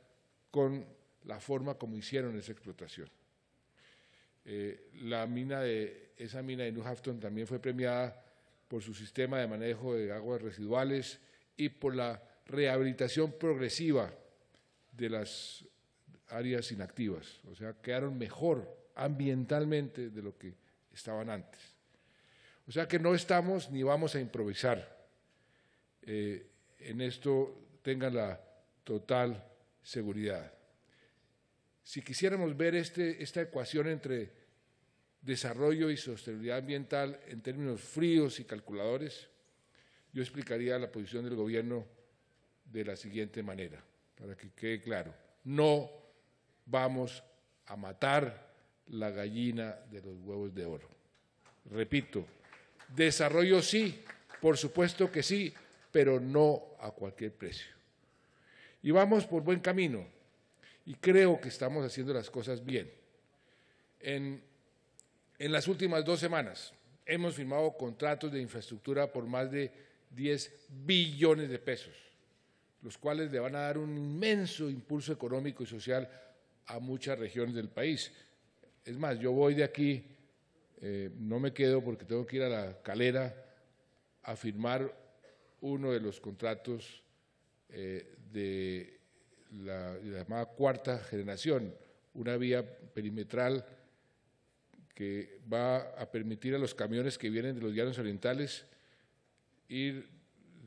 con la forma como hicieron esa explotación. Esa mina de New Afton también fue premiada por su sistema de manejo de aguas residuales y por la rehabilitación progresiva de las áreas inactivas, o sea, quedaron mejor ambientalmente de lo que estaban antes. O sea que no estamos ni vamos a improvisar. En esto tengan la total seguridad. Si quisiéramos ver esta ecuación entre desarrollo y sostenibilidad ambiental en términos fríos y calculadores, yo explicaría la posición del gobierno de la siguiente manera, para que quede claro. No vamos a matar la gallina de los huevos de oro. Repito, Desarrollo sí, por supuesto que sí, pero no a cualquier precio. Y vamos por buen camino, y creo que estamos haciendo las cosas bien. En las últimas 2 semanas hemos firmado contratos de infraestructura por más de 10 billones de pesos, los cuales le van a dar un inmenso impulso económico y social a muchas regiones del país. Es más, yo voy de aquí, no me quedo porque tengo que ir a La Calera a firmar uno de los contratos de la llamada cuarta generación, una vía perimetral que va a permitir a los camiones que vienen de los llanos orientales ir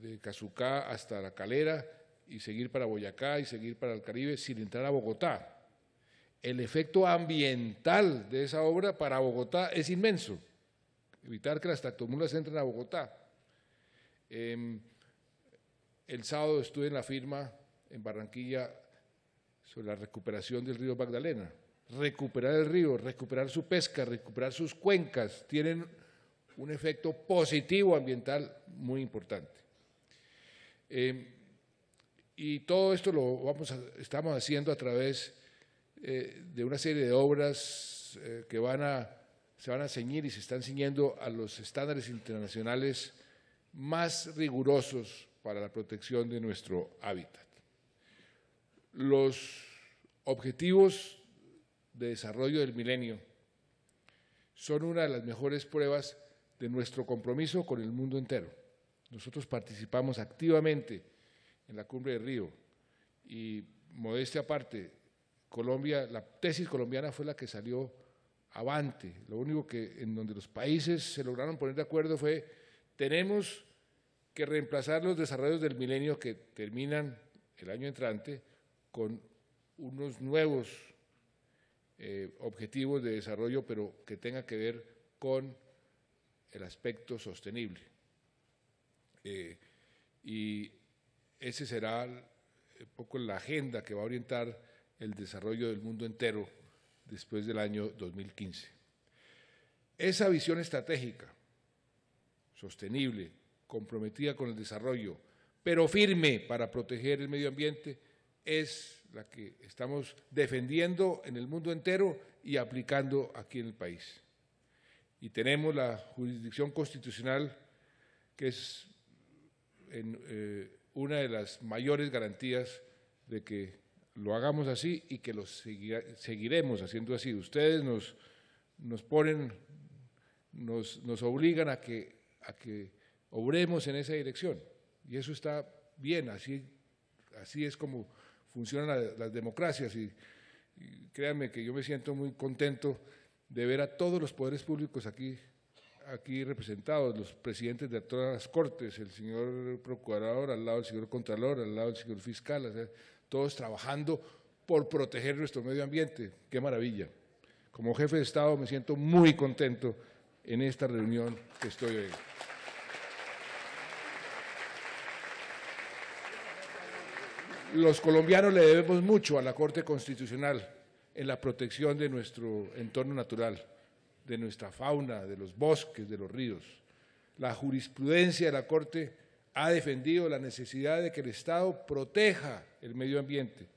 de Cazucá hasta La Calera y seguir para Boyacá y seguir para el Caribe sin entrar a Bogotá. El efecto ambiental de esa obra para Bogotá es inmenso, evitar que las tractomulas entren a Bogotá. El sábado estuve en la firma en Barranquilla sobre la recuperación del río Magdalena. Recuperar el río, recuperar su pesca, recuperar sus cuencas, tienen un efecto positivo ambiental muy importante. Y todo esto lo estamos haciendo a través de una serie de obras que se van a ceñir y se están ciñendo a los estándares internacionales más rigurosos para la protección de nuestro hábitat. Los objetivos de desarrollo del milenio son una de las mejores pruebas de nuestro compromiso con el mundo entero. Nosotros participamos activamente en la Cumbre de Río y, modestia aparte, Colombia, la tesis colombiana fue la que salió avante. Lo único que en donde los países se lograron poner de acuerdo fue: tenemos que reemplazar los desarrollos del milenio que terminan el año entrante con unos nuevos objetivos de desarrollo, pero que tenga que ver con el aspecto sostenible. Y ese será un poco la agenda que va a orientar el desarrollo del mundo entero después del año 2015. Esa visión estratégica, sostenible, comprometida con el desarrollo, pero firme para proteger el medio ambiente, es la que estamos defendiendo en el mundo entero y aplicando aquí en el país. Y tenemos la jurisdicción constitucional, que es una de las mayores garantías de que lo hagamos así y que lo seguiremos haciendo así. Ustedes nos ponen, nos obligan a que obremos en esa dirección, y eso está bien, así es como funcionan las democracias, y créanme que yo me siento muy contento de ver a todos los poderes públicos aquí representados, los presidentes de todas las cortes, el señor procurador al lado del señor contralor, al lado del señor fiscal, o sea, todos trabajando por proteger nuestro medio ambiente. ¡Qué maravilla! Como jefe de Estado me siento muy contento en esta reunión que estoy hoy. Los colombianos le debemos mucho a la Corte Constitucional en la protección de nuestro entorno natural, de nuestra fauna, de los bosques, de los ríos. La jurisprudencia de la Corte ha defendido la necesidad de que el Estado proteja el medio ambiente,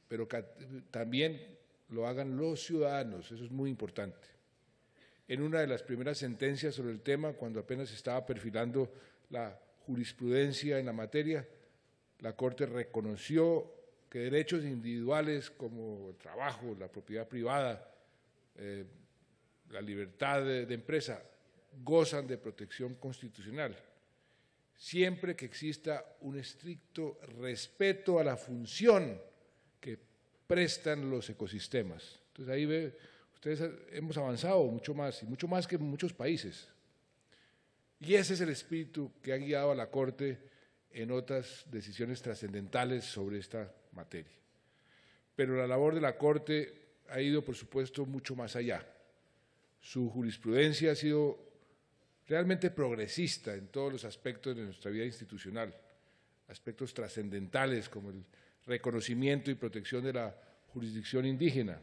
pero que también lo hagan los ciudadanos, eso es muy importante. En una de las primeras sentencias sobre el tema, cuando apenas estaba perfilando la jurisprudencia en la materia, la Corte reconoció que derechos individuales como el trabajo, la propiedad privada, la libertad de empresa, gozan de protección constitucional, siempre que exista un estricto respeto a la función que prestan los ecosistemas. Entonces ahí ve, ustedes hemos avanzado mucho más, y mucho más que en muchos países. Y ese es el espíritu que ha guiado a la Corte en otras decisiones trascendentales sobre esta materia. Pero la labor de la Corte ha ido, por supuesto, mucho más allá. Su jurisprudencia ha sido realmente progresista en todos los aspectos de nuestra vida institucional, aspectos trascendentales como el reconocimiento y protección de la jurisdicción indígena,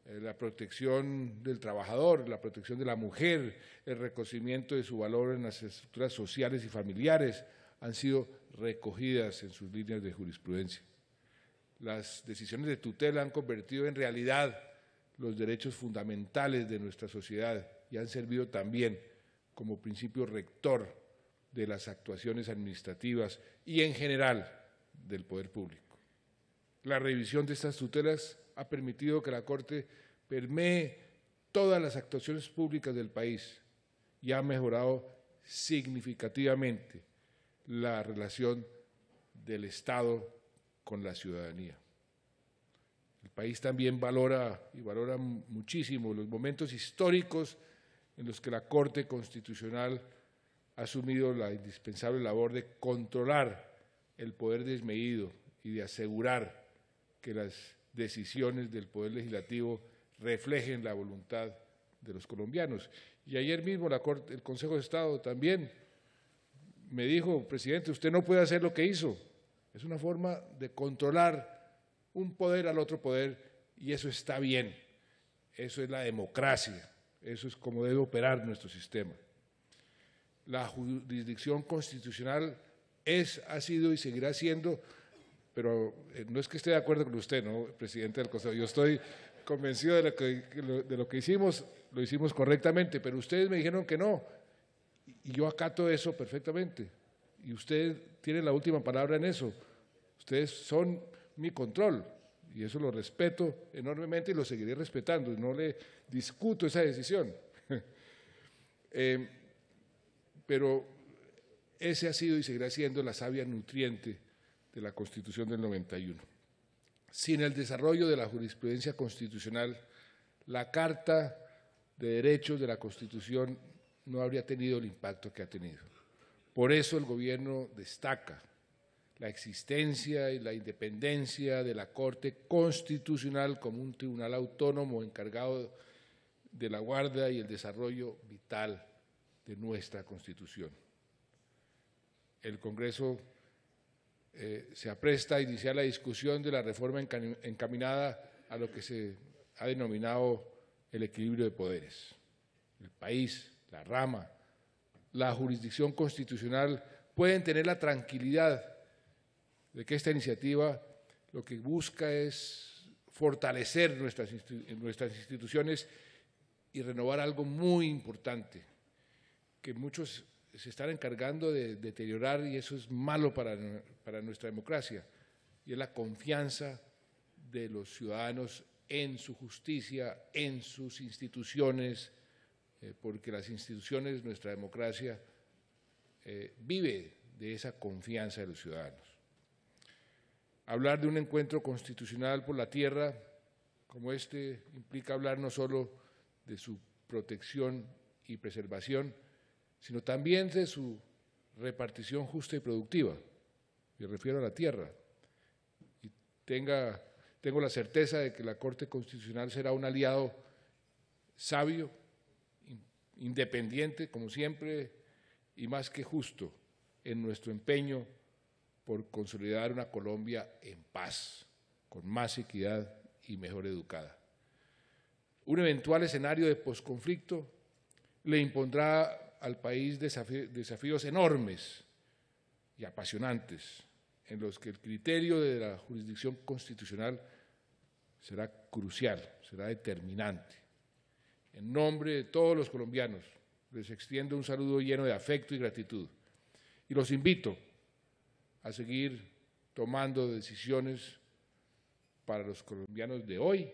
la protección del trabajador, la protección de la mujer, el reconocimiento de su valor en las estructuras sociales y familiares han sido recogidas en sus líneas de jurisprudencia. Las decisiones de tutela han convertido en realidad los derechos fundamentales de nuestra sociedad y han servido también como principio rector de las actuaciones administrativas y en general del poder público. La revisión de estas tutelas ha permitido que la Corte permee todas las actuaciones públicas del país y ha mejorado significativamente la relación del Estado con la ciudadanía. El país también valora muchísimo los momentos históricos en los que la Corte Constitucional ha asumido la indispensable labor de controlar el poder desmedido y de asegurar que las decisiones del Poder Legislativo reflejen la voluntad de los colombianos. Y ayer mismo el Consejo de Estado también me dijo, presidente, usted no puede hacer lo que hizo. Es una forma de controlar un poder al otro poder y eso está bien. Eso es la democracia. Eso es como debe operar nuestro sistema. La jurisdicción constitucional ha sido y seguirá siendo, pero no es que esté de acuerdo con usted, ¿no, presidente del Consejo? Yo estoy convencido de lo que hicimos, lo hicimos correctamente, pero ustedes me dijeron que no, y yo acato eso perfectamente, y usted tiene la última palabra en eso. Ustedes son mi control, y eso lo respeto enormemente y lo seguiré respetando, no le discuto esa decisión. Pero ese ha sido y seguirá siendo la savia nutriente de la Constitución del 91. Sin el desarrollo de la jurisprudencia constitucional, la Carta de Derechos de la Constitución no habría tenido el impacto que ha tenido. Por eso el gobierno destaca la existencia y la independencia de la Corte Constitucional como un tribunal autónomo encargado de la guarda y el desarrollo vital de nuestra Constitución. El Congreso se apresta a iniciar la discusión de la reforma encaminada a lo que se ha denominado el equilibrio de poderes. El país, la rama, la jurisdicción constitucional pueden tener la tranquilidad de que esta iniciativa lo que busca es fortalecer nuestras instituciones y renovar algo muy importante, que muchos se están encargando de deteriorar y eso es malo para nuestra democracia, y es la confianza de los ciudadanos en su justicia, en sus instituciones, porque las instituciones, nuestra democracia, vive de esa confianza de los ciudadanos. Hablar de un encuentro constitucional por la tierra como este implica hablar no solo de su protección y preservación, sino también de su repartición justa y productiva. Me refiero a la tierra. Y tengo la certeza de que la Corte Constitucional será un aliado sabio, independiente, como siempre, y más que justo en nuestro empeño por consolidar una Colombia en paz, con más equidad y mejor educada. Un eventual escenario de posconflicto le impondrá al país desafíos enormes y apasionantes, en los que el criterio de la jurisdicción constitucional será crucial, será determinante. En nombre de todos los colombianos, les extiendo un saludo lleno de afecto y gratitud. Y los invito a seguir tomando decisiones para los colombianos de hoy,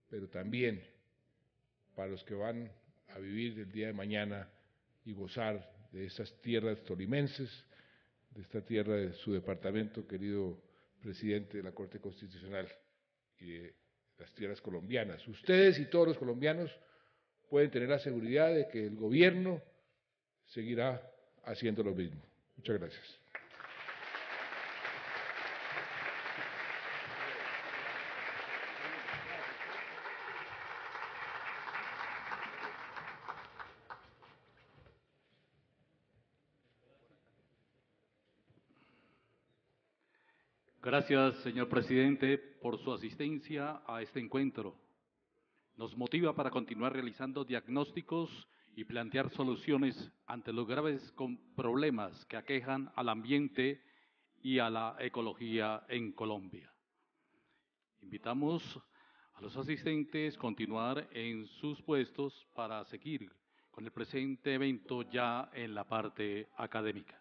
pero también para los que van a vivir el día de mañana y gozar de estas tierras tolimenses, de esta tierra de su departamento, querido presidente de la Corte Constitucional, y de las tierras colombianas. Ustedes y todos los colombianos pueden tener la seguridad de que el gobierno seguirá haciendo lo mismo. Muchas gracias. Gracias, señor presidente, por su asistencia a este encuentro. nos motiva para continuar realizando diagnósticos y plantear soluciones ante los graves problemas que aquejan al ambiente y a la ecología en Colombia. Invitamos a los asistentes a continuar en sus puestos para seguir con el presente evento ya en la parte académica.